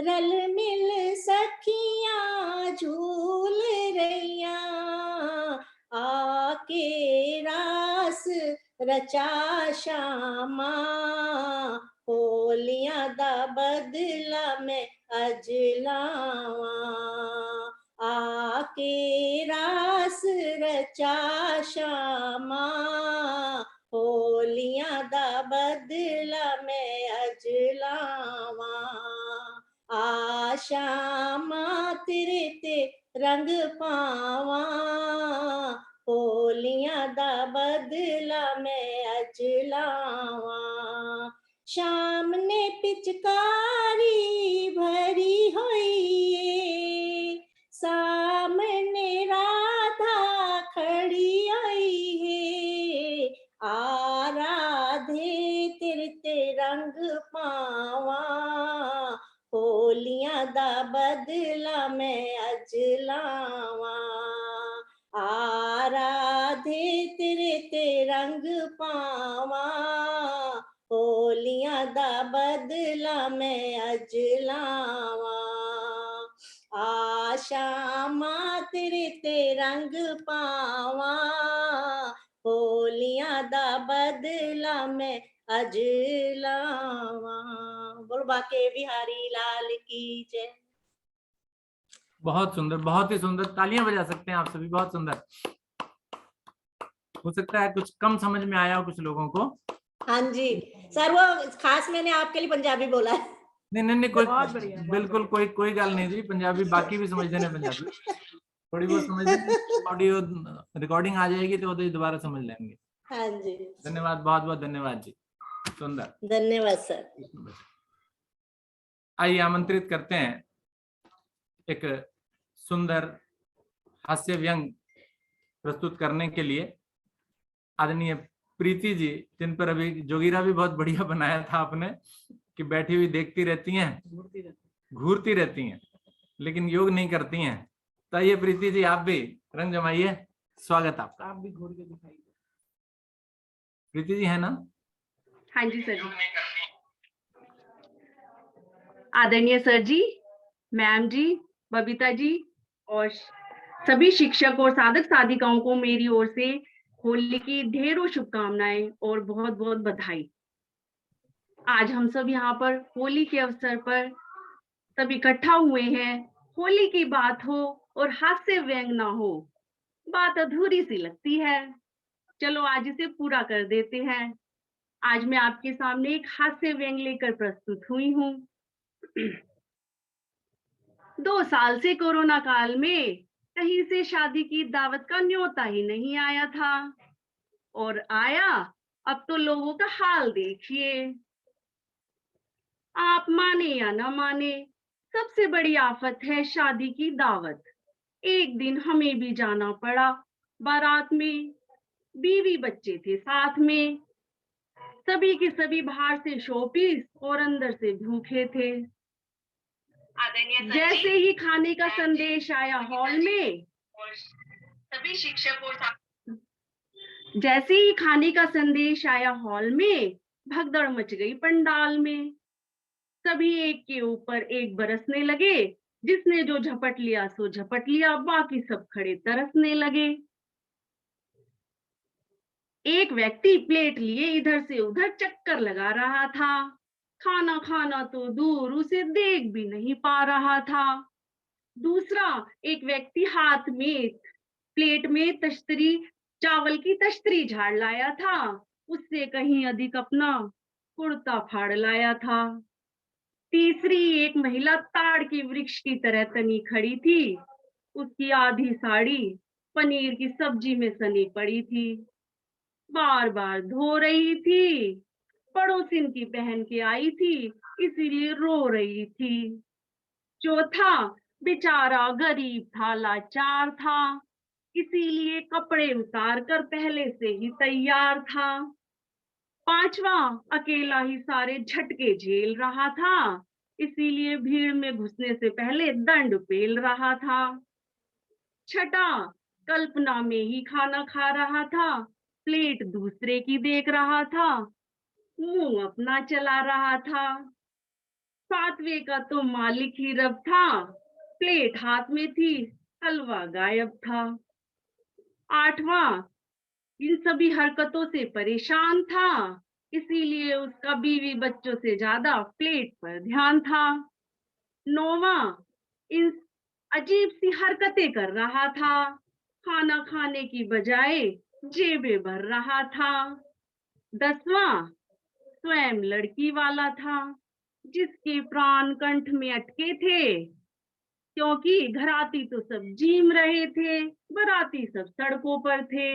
रल मिल सखियां झूल रैया, आके रास रचा श्यामा, होलियां दा बदला मैं अज लावा। आके रास रचा श्यामा, होलियां दा बदला मैं अज लावा। आशामा तेरे ते रंग पावा, होलियां दा बदला मैं अज लावा। शाम ने पिचकारी भरी हुई है, सामने राधा खड़ी हुई है, आराधे तेरे ते रंग पावा, होलियां दा बदला मैं अज लावा। आराधे तेरे ते रंग पावा, होलियां दा बदला मैं अज लावा। आशामा तेरे ते रंग पावा, होलियां दा बदला मैं अज लावा। बोल बाके बिहारी लाल की जय। बहुत सुंदर, बहुत ही सुंदर, तालियां बजा सकते हैं आप सभी, बहुत सुंदर। हो सकता है कुछ कम समझ में आया हो कुछ लोगों को। हाँ जी सर, वो खास मैंने आपके लिए पंजाबी बोला है। नहीं नहीं नहीं, कोई बहुत बढ़िया, बहुत बिल्कुल कोई गल नहीं जी, पंजाबी बाकी भी समझते हैं पंजाबी, थोड़ी बहुत समझते हैं, ऑडियो रिकॉर्डिंग आ जाएगी तो दोबारा समझ लेंगे। हाँ जी, धन्यवाद, बहुत बहुत धन्यवाद जी, सुंदर। धन्यवाद सर। आइए आमंत्रित करते हैं एक सुंदर हास्य व्यंग प्रस्तुत करने के लिए आदरणीय प्रीति जी, जिन पर अभी जोगीरा भी बहुत बढ़िया बनाया था आपने, कि बैठी हुई देखती रहती हैं, घूरती रहती हैं, लेकिन योग नहीं करती हैं। तो आइए प्रीति जी, आप भी रंग जमाइए। स्वागत आपका। आप भी घूर के दिखाइए। प्रीति जी है ना? हाँ जी सर जी। आदरणीय सर जी, मैम जी, बबीता जी और सभी शिक्षक और साधक साधिकाओं को मेरी ओर से होली की ढेरों शुभकामनाएं और बहुत बहुत बधाई। आज हम सब यहाँ पर होली के अवसर पर सब इकट्ठा हुए हैं। होली की बात हो और हास्य व्यंग ना हो, बात अधूरी सी लगती है। चलो आज इसे पूरा कर देते हैं। आज मैं आपके सामने एक हास्य व्यंग लेकर प्रस्तुत हुई हूँ। 2 साल से कोरोना काल में कहीं से शादी की दावत का न्योता ही नहीं आया था, और आया अब तो लोगों का हाल देखिए। आप माने या ना माने, सबसे बड़ी आफत है शादी की दावत। एक दिन हमें भी जाना पड़ा बारात में, बीवी बच्चे थे साथ में। सभी के सभी बाहर से शोपीस और अंदर से भूखे थे। जैसे ही खाने का संदेश आया हॉल में, सभी शिक्षक और जैसे ही खाने का संदेश आया हॉल में, भगदड़ मच गई पंडाल में। सभी एक के ऊपर एक बरसने लगे, जिसने जो झपट लिया सो झपट लिया, बाकी सब खड़े तरसने लगे। एक व्यक्ति प्लेट लिए इधर से उधर चक्कर लगा रहा था। खाना खाना तो दूर, उसे देख भी नहीं पा रहा था। दूसरा एक व्यक्ति हाथ में प्लेट में तश्तरी, चावल की तश्तरी झाड़ लाया था। उससे कहीं अधिक अपना कुर्ता फाड़ लाया था। तीसरी एक महिला ताड़ के वृक्ष की तरह तनी खड़ी थी। उसकी आधी साड़ी पनीर की सब्जी में सनी पड़ी थी, बार बार धो रही थी। पड़ोसिन की पहन के आई थी, इसीलिए रो रही थी। चौथा बेचारा गरीब था, लाचार था, इसीलिए कपड़े उतार कर पहले से ही तैयार था। पांचवा अकेला ही सारे झटके झेल रहा था, इसीलिए भीड़ में घुसने से पहले दंड पेल रहा था। छठा कल्पना में ही खाना खा रहा था, प्लेट दूसरे की देख रहा था, मुंह अपना चला रहा था। सातवें का तो मालिक ही रब था, प्लेट हाथ में थी, हलवा गायब था। आठवां इन सभी हरकतों से परेशान था, इसीलिए उसका बीवी बच्चों से ज्यादा प्लेट पर ध्यान था। नौवां इन अजीब सी हरकतें कर रहा था, खाना खाने की बजाय जेबें भर रहा था। 10वां स्वयं लड़की वाला था, जिसके प्राण कंठ में अटके थे, क्योंकि घराती तो सब जीम रहे थे, बराती सब सड़कों पर थे।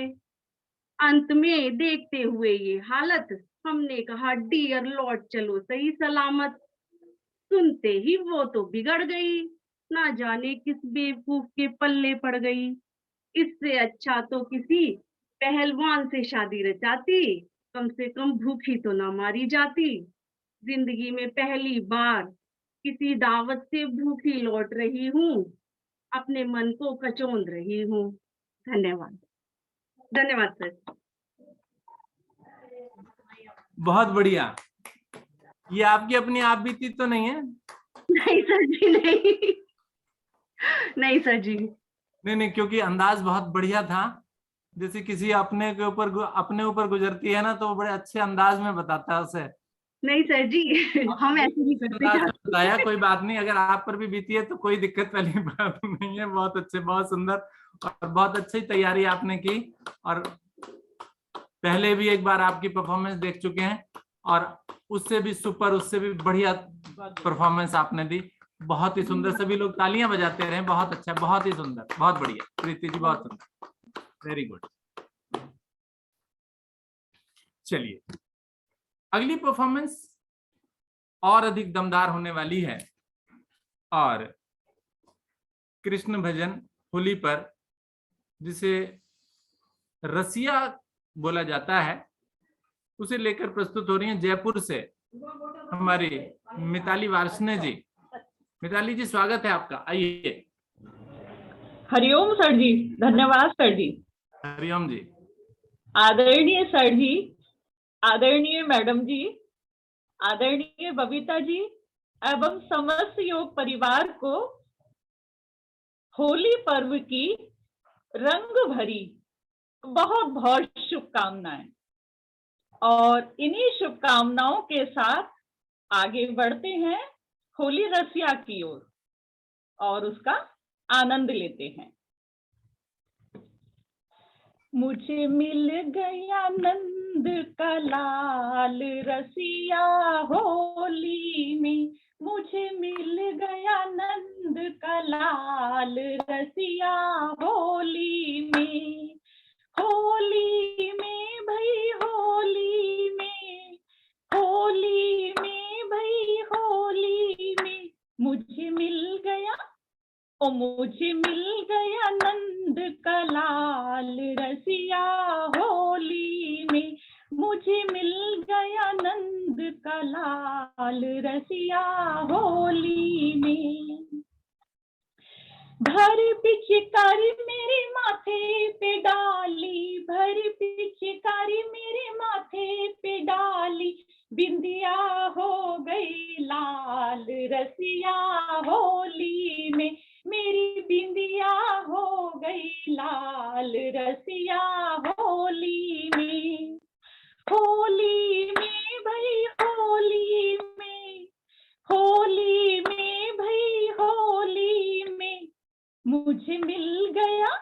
अंत में देखते हुए ये हालत, हमने कहा डियर लौट चलो सही सलामत। सुनते ही वो तो बिगड़ गई, ना जाने किस बेवकूफ के पल्ले पड़ गई। इससे अच्छा तो किसी पहलवान से शादी रचाती, कम से कम भूखी तो ना मारी जाती। जिंदगी में पहली बार किसी दावत से भूखी लौट रही हूँ, अपने मन को कचोंद रही हूँ। धन्यवाद। धन्यवाद सर। बहुत बढ़िया। ये आपकी अपनी आप बीती तो नहीं है? नहीं सर जी, नहीं नहीं सर जी। नहीं, क्योंकि अंदाज बहुत बढ़िया था। जैसे किसी अपने ऊपर गुजरती है ना, तो वो बड़े अच्छे अंदाज में बताता है उसे। नहीं सर जी, हम ऐसे नहीं करते। बताया, कोई बात नहीं। अगर आप पर भी बीती है तो कोई दिक्कत वाली बात नहीं है। बहुत अच्छे, बहुत सुंदर और बहुत अच्छी तैयारी आपने की। और पहले भी एक बार आपकी परफॉर्मेंस देख चुके हैं, और उससे भी सुपर, उससे भी बढ़िया परफॉर्मेंस आपने दी। बहुत ही सुंदर। सभी लोग तालियां बजाते रहे। बहुत अच्छा, बहुत ही सुंदर, बहुत बढ़िया प्रीति जी, बहुत सुंदर, वेरी गुड। चलिए, अगली परफॉर्मेंस और अधिक दमदार होने वाली है। और कृष्ण भजन होली पर, जिसे रसिया बोला जाता है, उसे लेकर प्रस्तुत हो रही हैं जयपुर से हमारी मिताली वार्ष्णे जी। मिताली जी, स्वागत है आपका, आइए। हरिओम सर जी, धन्यवाद सर जी। हरिओम जी। आदरणीय सर जी, आदरणीय मैडम जी, आदरणीय बबीता जी एवं समस्त योग परिवार को होली पर्व की रंग भरी बहुत बहुत शुभकामनाएं। और इन्हीं शुभकामनाओं के साथ आगे बढ़ते हैं होली रसिया की ओर और उसका आनंद लेते हैं। मुझे मिल गया नंद का लाल रसिया होली में, मुझे मिल गया नंद का लाल रसिया होली में। होली में भई होली में, होली में भई होली में, मुझे मिल गया ओ मुझे मिल गया नंद का लाल रसिया होली में, मुझे मिल गया नंद का लाल रसिया होली में। भर पिचकारी मेरे माथे पे डाली, भर पिचकारी मेरे माथे पे डाली, बिंदिया हो गई लाल रसिया होली में, मेरी बिंदिया हो गई लाल रसिया होली में। होली में भई होली में, होली में भई होली में, मुझे मिल गया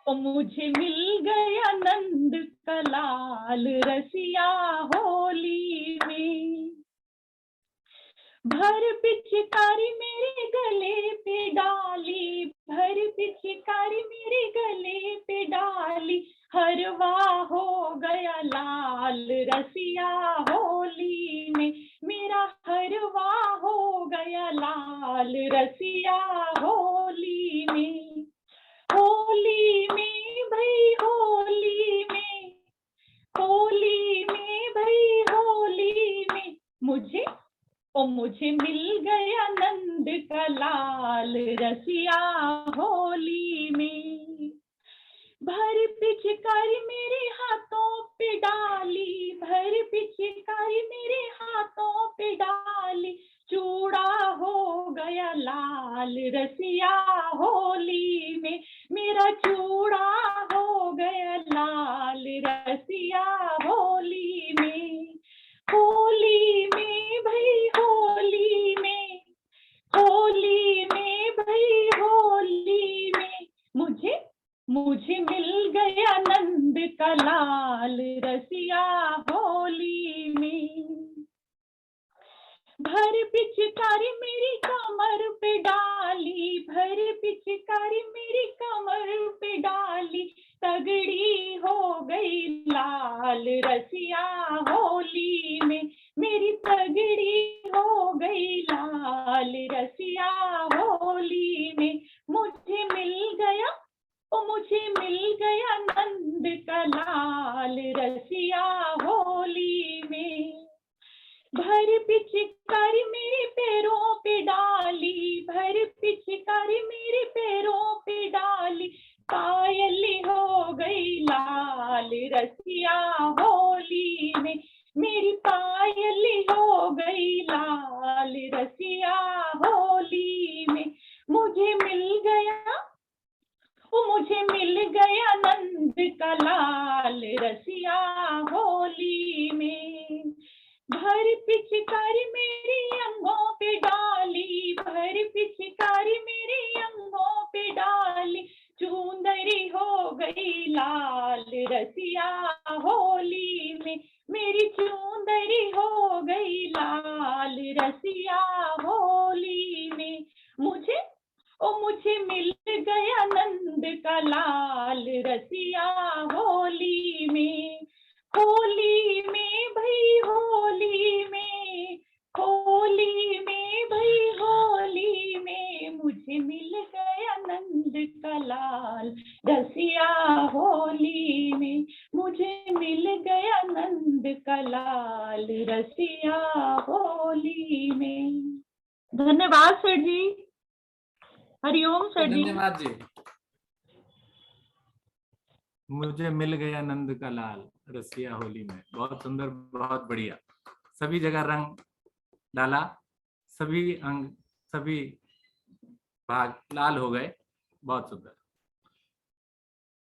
ओ मुझे मिल गया नंद का लाल रसिया होली में। भर पिचकारी मेरे गले पे डाली, भर पिचकारी मेरे गले पे डाली, हरवा हो गया लाल रसिया होली में, मेरा हरवा हो गया लाल रसिया होली में। होली में भई होली में, होली में भई होली में, मुझे मिल गया नंद का लाल रसिया होली में। भर पिचकारी मेरे हाथों पे डाली, भर पिचकारी मेरे हाथों पे डाली, चूड़ा हो गया लाल रसिया होली में, मेरा चूड़ा हो गया लाल रसिया होली में। होली में भई होली में, होली में भई होली में, मुझे मिल गया नंद का लाल रसिया होली में। भर पिचकारी मेरी कमर पे डाली, भर पिचकारी मेरी कमर पे डाली, तगड़ी हो गई लाल रसिया होली में, मेरी तगड़ी हो गई लाल रसिया होली में। मुझे मिल गया ओ मुझे मिल गया नंद का लाल रसिया होली में। भर पिचकारी मेरे पैरों पे डाली, भर पिचकारी मेरे पैरों पे डाली, पायली हो गई लाल रसिया होली में, मेरी पायली हो गई लाल रसिया होली में। मुझे मिल गया ओ मुझे मिल गया नंद का लाल रसिया होली में। भर पिचकारी मेरी अंगों पे डाली, भर पिचकारी मेरी अंगों पे डाली, चुंदरी हो गई लाल रसिया होली में, मेरी चुंदरी हो गई लाल रसिया होली में। मुझे मिल गया नंद का लाल रसिया होली में। होली में भई होली में, होली में भई होली में, मुझे मिल गया नंद का लाल रसिया होली में, मुझे मिल गया नंद का लाल बोले रसिया होली में। धन्यवाद सेठ जी। हरिओम सेठ जी। धन्यवाद जी। मुझे मिल गया नंद का लाल रसिया होली में। बहुत सुंदर, बहुत बढ़िया। सभी जगह रंग डाला, सभी अंग, सभी भाग लाल हो गए। बहुत सुंदर।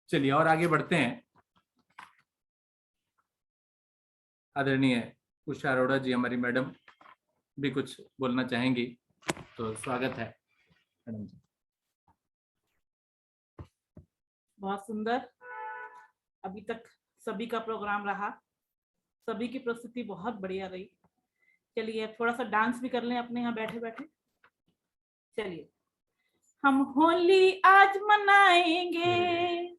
चलिए और आगे बढ़ते हैं। आदरणीय उषा अरोड़ा जी, हमारी मैडम भी कुछ बोलना चाहेंगी, तो स्वागत है मैडम जी। बहुत सुंदर। अभी तक सभी का प्रोग्राम रहा, सभी की प्रस्तुति बहुत बढ़िया रही। चलिए अब थोड़ा सा डांस भी कर लें अपने यहाँ बैठे बैठे। चलिए, हम होली आज मनाएंगे,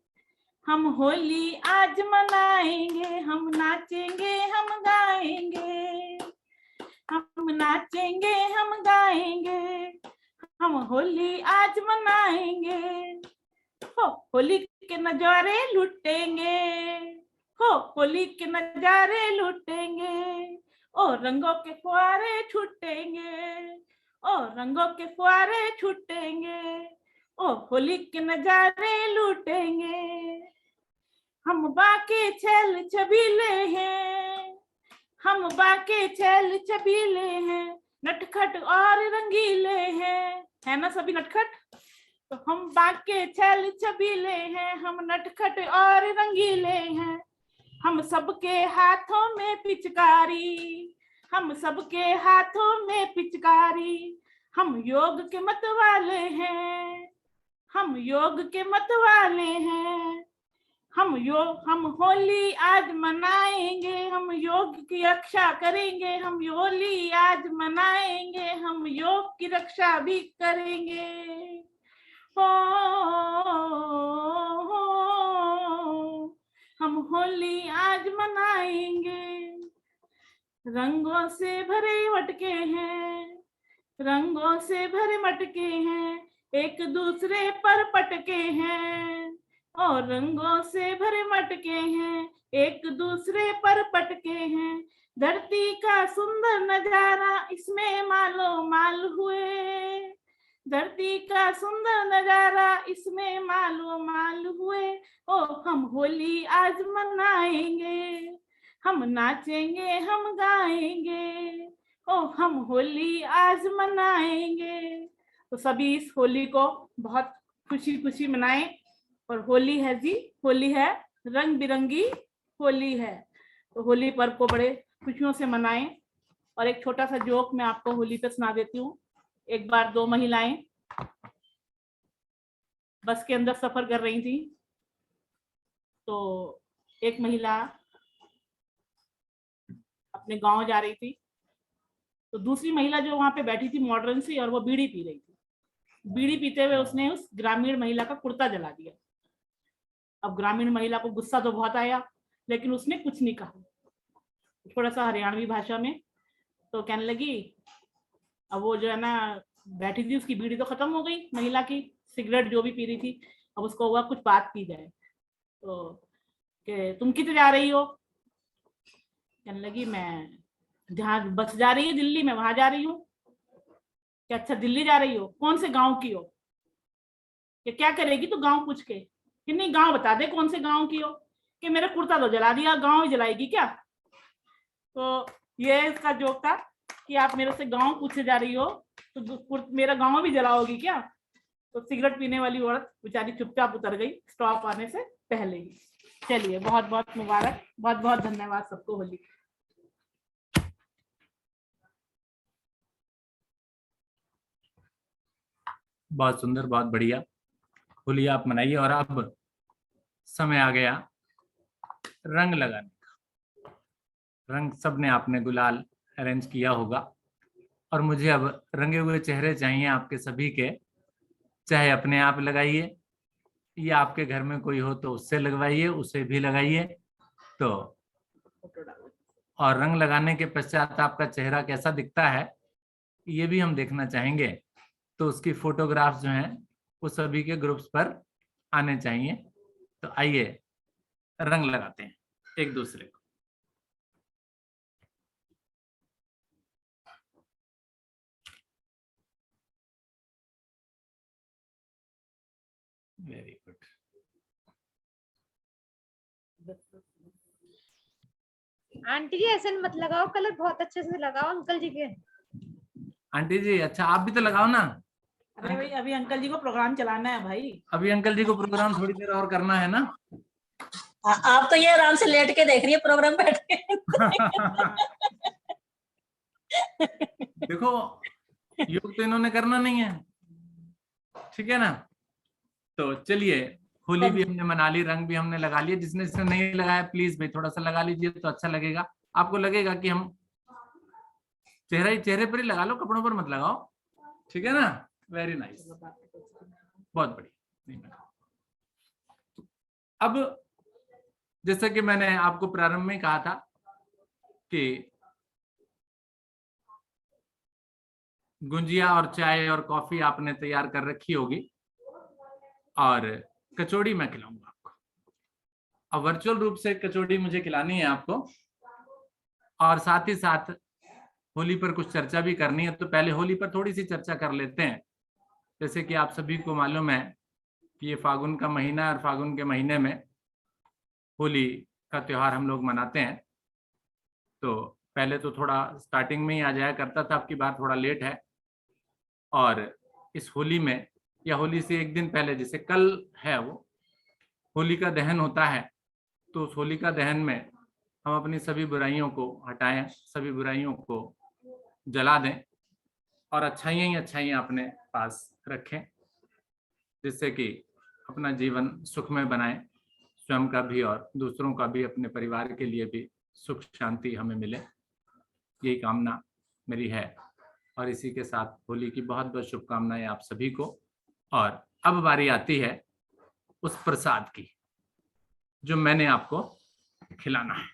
हम होली आज मनाएंगे, हम नाचेंगे हम गाएंगे, हम नाचेंगे हम गाएंगे, हम होली आज मनाएंगे। हो होली के नजारे लुटेंगे, हो होली के नजारे लुटेंगे, ओ रंगों के फुहारे छूटेंगे, ओ रंगों के फुहारे छूटेंगे, ओ होली के नजारे लूटेंगे। हम बाके छेल छबीले हैं, हम बाके छेल छबीले हैं, नटखट और रंगीले हैं, है ना सभी नटखट? तो हम बाके छेल छबीले हैं, हम नटखट और रंगीले हैं। हम सबके हाथों में पिचकारी, हम सबके हाथों में पिचकारी, हम योग के मत वाले हैं, हम योग के मत वाले हैं। हम होली आज मनाएंगे, हम योग की रक्षा करेंगे, हम होली आज मनाएंगे, हम योग की रक्षा भी करेंगे। हो हम होली आज मनाएंगे। रंगों से भरे मटके हैं, रंगों से भरे मटके हैं, एक दूसरे पर पटके हैं, और रंगों से भरे मटके हैं, एक दूसरे पर पटके हैं। धरती का सुंदर नजारा इसमें मालो माल हुए, धरती का सुंदर नजारा इसमें मालो माल हुए। ओ हम होली आज मनाएंगे, हम नाचेंगे हम गाएंगे, ओ हम होली आज मनाएंगे। तो सभी इस होली को बहुत खुशी खुशी मनाएं। और होली है जी, होली है, रंग बिरंगी होली है। तो होली पर्व को बड़े खुशियों से मनाएं। और एक छोटा सा जोक मैं आपको होली पे सुना देती हूँ। एक बार दो महिलाएं बस के अंदर सफर कर रही थी। तो एक महिला अपने गांव जा रही थी, तो दूसरी महिला जो वहां पे बैठी थी मॉडर्न सी, और वो बीड़ी पी रही थी। बीड़ी पीते हुए उसने उस ग्रामीण महिला का कुर्ता जला दिया। अब ग्रामीण महिला को गुस्सा तो बहुत आया, लेकिन उसने कुछ नहीं कहा, थोड़ा सा हरियाणवी भाषा में। तो कहने लगी, अब वो जो है ना बैठी थी, उसकी बीड़ी तो खत्म हो गई महिला की, सिगरेट जो भी पी रही थी। अब उसको हुआ कुछ बात की जाए, तो कि तुम किधर जा रही हो? कहने लगी, मैं जहाँ बस जा रही है दिल्ली में वहां जा रही हूँ। क्या अच्छा दिल्ली जा रही हो? कौन से गांव की हो? क्या करेगी तू गांव पूछ के? कि नहीं गांव बता दे कौन से गांव की हो। कि मेरा कुर्ता तो जला दिया, गांव ही जलाएगी क्या? तो ये इसका जोक था कि आप मेरे से गांव पूछे जा रही हो तो मेरा गांव भी जलाओगी क्या? तो सिगरेट पीने वाली औरत बेचारी चुपचाप उतर गई स्टॉप आने से पहले ही। चलिए, बहुत बहुत मुबारक, बहुत बहुत धन्यवाद सबको होली। बहुत सुंदर, बहुत बढ़िया। होली आप मनाइए। और अब समय आ गया रंग लगाने का। रंग सबने आपने गुलाल अरेंज किया होगा, और मुझे अब रंगे हुए चेहरे चाहिए आपके सभी के। चाहे अपने आप लगाइए या आपके घर में कोई हो तो उससे लगवाइए, उसे भी लगाइए। तो और रंग लगाने के पश्चात आपका चेहरा कैसा दिखता है ये भी हम देखना चाहेंगे। तो उसकी फोटोग्राफ्स जो हैं वो सभी के ग्रुप्स पर आने चाहिए। तो आइए रंग लगाते हैं एक दूसरे को। Very good. आंटी जी ऐसे मत लगाओ, कलर बहुत अच्छे से लगाओ अंकल जी के। आंटी जी अच्छा आप भी तो लगाओ ना। अरे भाई अभी अंकल जी को प्रोग्राम चलाना है भाई। अभी अंकल जी को प्रोग्राम थोड़ी देर और करना है ना। आप तो ये आराम से लेट के देख रही है प्रोग्राम बैठ के। देखो योग तो इन्होंने करना नहीं है, ठीक है ना। तो चलिए होली भी हमने मना ली, रंग भी हमने लगा लिया। जिसने जिसने नहीं लगाया प्लीज भाई थोड़ा सा लगा लीजिए तो अच्छा लगेगा। आपको लगेगा कि हम चेहरे पर ही लगा लो, कपड़ों पर मत लगाओ, ठीक है ना। वेरी नाइस, बहुत बढ़िया। अब जैसा कि मैंने आपको प्रारंभ में कहा था कि गुंजिया और चाय और कॉफी आपने तैयार कर रखी होगी और कचौड़ी मैं खिलाऊंगा आपको। अब वर्चुअल रूप से कचौड़ी मुझे खिलानी है आपको और साथ ही साथ होली पर कुछ चर्चा भी करनी है। तो पहले होली पर थोड़ी सी चर्चा कर लेते हैं। जैसे कि आप सभी को मालूम है कि ये फागुन का महीना है और फागुन के महीने में होली का त्योहार हम लोग मनाते हैं। तो पहले तो थोड़ा स्टार्टिंग में ही आ जाया करता था, अब की बार थोड़ा लेट है। और इस होली में या होली से एक दिन पहले जैसे कल है वो होली का दहन होता है, तो उस होली का दहन में हम अपनी सभी बुराइयों को हटाएं, सभी बुराइयों को जला दें और अच्छाइयाँ ही अच्छाइयाँ अपने पास रखें, जिससे कि अपना जीवन सुखमय बनाएं, स्वयं का भी और दूसरों का भी, अपने परिवार के लिए भी सुख शांति हमें मिले, यही कामना मेरी है। और इसी के साथ होली की बहुत बहुत शुभकामनाएं आप सभी को। और अब बारी आती है उस प्रसाद की जो मैंने आपको खिलाना है।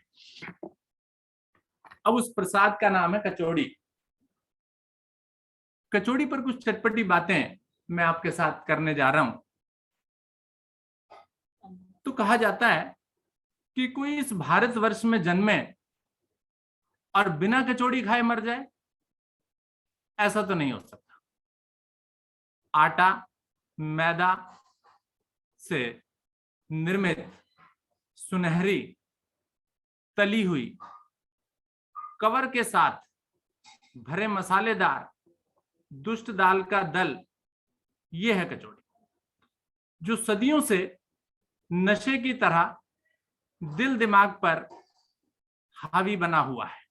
अब उस प्रसाद का नाम है कचौड़ी। कचौड़ी पर कुछ चटपटी बातें मैं आपके साथ करने जा रहा हूं। तो कहा जाता है कि कोई इस भारतवर्ष में जन्मे और बिना कचौड़ी खाए मर जाए, ऐसा तो नहीं हो सकता। आटा मैदा से निर्मित सुनहरी तली हुई कवर के साथ भरे मसालेदार दुष्ट दाल का दल, ये है कचौड़ी, जो सदियों से नशे की तरह दिल दिमाग पर हावी बना हुआ है।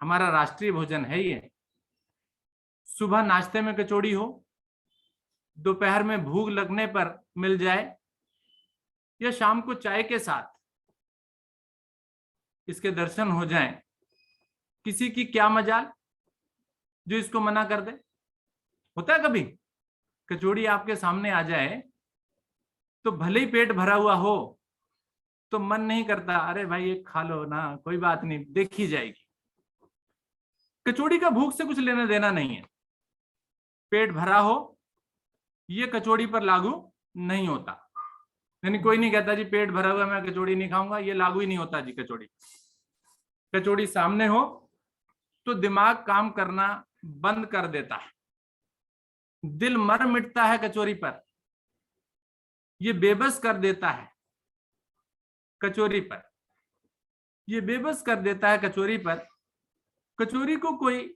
हमारा राष्ट्रीय भोजन है ये। सुबह नाश्ते में कचौड़ी हो, दोपहर में भूख लगने पर मिल जाए या शाम को चाय के साथ इसके दर्शन हो जाएं, किसी की क्या मजाल जो इसको मना कर दे। होता है कभी कचौड़ी आपके सामने आ जाए तो भले ही पेट भरा हुआ हो तो मन नहीं करता, अरे भाई एक खा लो ना, कोई बात नहीं, देखी जाएगी। कचौड़ी का भूख से कुछ लेना देना नहीं है। पेट भरा हो ये कचौड़ी पर लागू नहीं होता। यानी कोई नहीं कहता जी पेट भरा हुआ मैं कचौड़ी नहीं खाऊंगा, ये लागू ही नहीं होता जी। कचौड़ी सामने हो तो दिमाग काम करना बंद कर देता है, दिल मर मिटता है कचौरी पर, ये बेबस कर देता है कचौरी पर, ये बेबस कर देता है कचौरी पर। कचौरी को कोई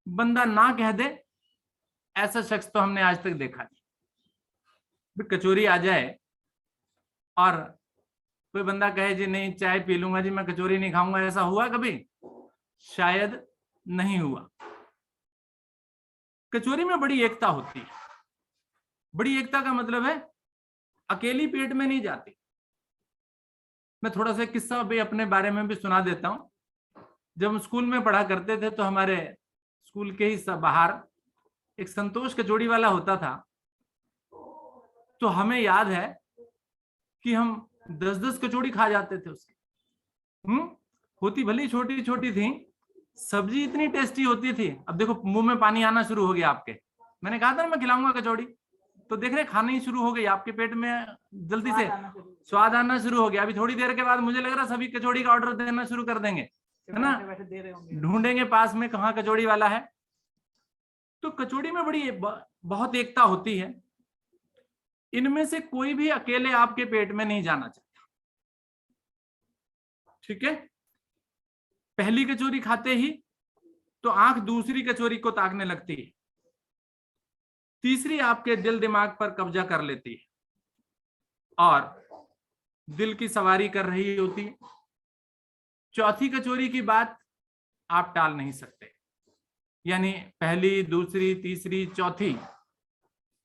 बंदा ना कह दे ऐसा शख्स तो हमने आज तक देखा नहीं। कचौरी आ जाए और कोई बंदा कहे जी नहीं चाय पी लूंगा जी, मैं कचौरी नहीं खाऊंगा, ऐसा हुआ कभी? शायद नहीं हुआ। कचौरी में बड़ी एकता होती है। बड़ी एकता का मतलब है अकेली पेट में नहीं जाती। मैं थोड़ा सा किस्सा भी अपने बारे में भी सुना देता हूं। जब हम स्कूल में पढ़ा करते थे तो हमारे स्कूल के ही बाहर एक संतोष कचौड़ी वाला होता था। तो हमें याद है कि हम 10-10 कचौड़ी खा जाते थे उसकी। होती भली छोटी छोटी थी, सब्जी इतनी टेस्टी होती थी। अब देखो मुंह में पानी आना शुरू हो गया आपके। मैंने कहा था ना मैं खिलाऊंगा कचौड़ी, तो देख रहे खाना ही शुरू हो गई आपके पेट में, जल्दी से स्वाद आना शुरू हो गया। अभी थोड़ी देर के बाद मुझे लग रहा सभी कचौड़ी का ऑर्डर देना शुरू कर देंगे, है ना। ढूंढेंगे पास में कहाँ कचौड़ी वाला है। तो कचौड़ी में बड़ी बहुत एकता होती है। इनमें से कोई भी अकेले आपके पेट में नहीं जाना चाहता। ठीक है, पहली कचौरी खाते ही तो आंख दूसरी कचौरी को ताकने लगती है, तीसरी आपके दिल दिमाग पर कब्जा कर लेती है और दिल की सवारी कर रही होती है। चौथी कचौरी की बात आप टाल नहीं सकते, यानी पहली, दूसरी, तीसरी, चौथी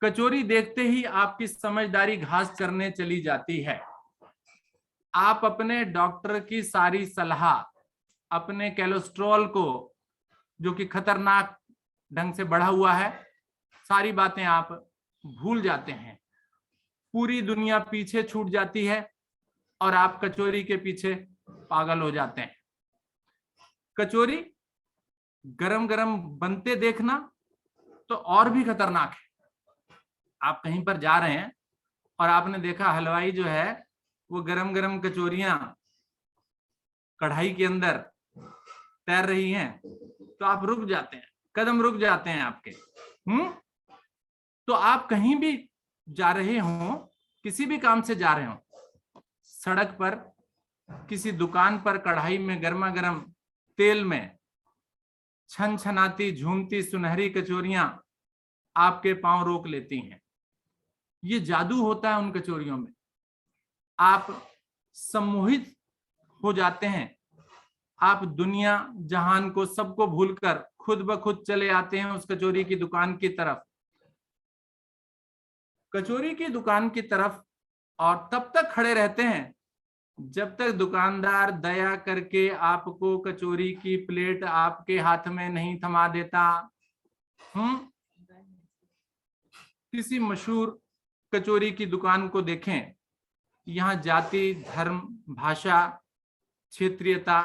कचौरी देखते ही आपकी समझदारी घास चरने चली जाती है। आप अपने डॉक्टर की सारी सलाह, अपने कोलेस्ट्रॉल को जो कि खतरनाक ढंग से बढ़ा हुआ है, सारी बातें आप भूल जाते हैं। पूरी दुनिया पीछे छूट जाती है और आप कचौरी के पीछे पागल हो जाते हैं। कचौरी गरम गरम बनते देखना तो और भी खतरनाक है। आप कहीं पर जा रहे हैं और आपने देखा हलवाई जो है वो गरम गरम कचौरियां कढ़ाई के अंदर तैर रही हैं, तो आप रुक जाते हैं, कदम रुक जाते हैं आपके। तो आप कहीं भी जा रहे हो, किसी भी काम से जा रहे हो, सड़क पर किसी दुकान पर कढ़ाई में गर्मा गर्म तेल में छन छनाती झूमती सुनहरी कचौरियां आपके पांव रोक लेती हैं। ये जादू होता है उन कचौरियों में। आप सम्मोहित हो जाते हैं, आप दुनिया जहान को सबको भूलकर खुद ब खुद चले आते हैं उस कचौरी की दुकान की तरफ, कचौरी की दुकान की तरफ, और तब तक खड़े रहते हैं जब तक दुकानदार दया करके आपको कचौरी की प्लेट आपके हाथ में नहीं थमा देता। किसी मशहूर कचौरी की दुकान को देखें, यहाँ जाति, धर्म, भाषा, क्षेत्रीयता,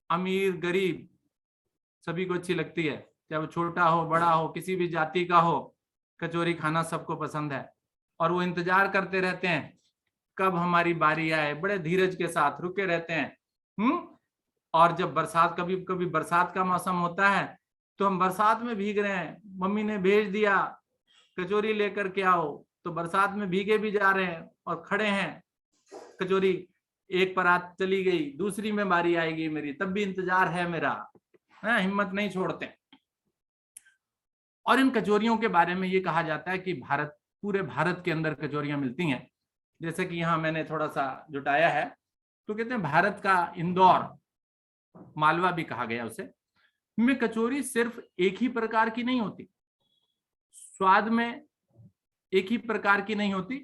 अमीर गरीब सभी को अच्छी लगती है, चाहे वो छोटा हो बड़ा हो, किसी भी जाति का हो, कचौरी खाना सबको पसंद है। और वो इंतजार करते रहते हैं कब हमारी बारी आए, बड़े धीरज के साथ रुके रहते हैं। और जब बरसात, कभी कभी बरसात का मौसम होता है तो हम बरसात में भीग रहे हैं, मम्मी ने भेज दिया कचौरी लेकर के आओ, तो बरसात में भीगे भी जा रहे हैं और खड़े हैं, कचौरी एक परात चली गई, दूसरी में बारी आएगी मेरी, तब भी इंतजार है मेरा, हिम्मत नहीं छोड़ते। और इन कचौरियों के बारे में ये कहा जाता है कि पूरे भारत के अंदर कचौरियां मिलती हैं। जैसे कि यहाँ मैंने थोड़ा सा जुटाया है, तो कहते हैं भारत का इंदौर, मालवा भी कहा गया उसे, में कचौरी सिर्फ एक ही प्रकार की नहीं होती, स्वाद में एक ही प्रकार की नहीं होती।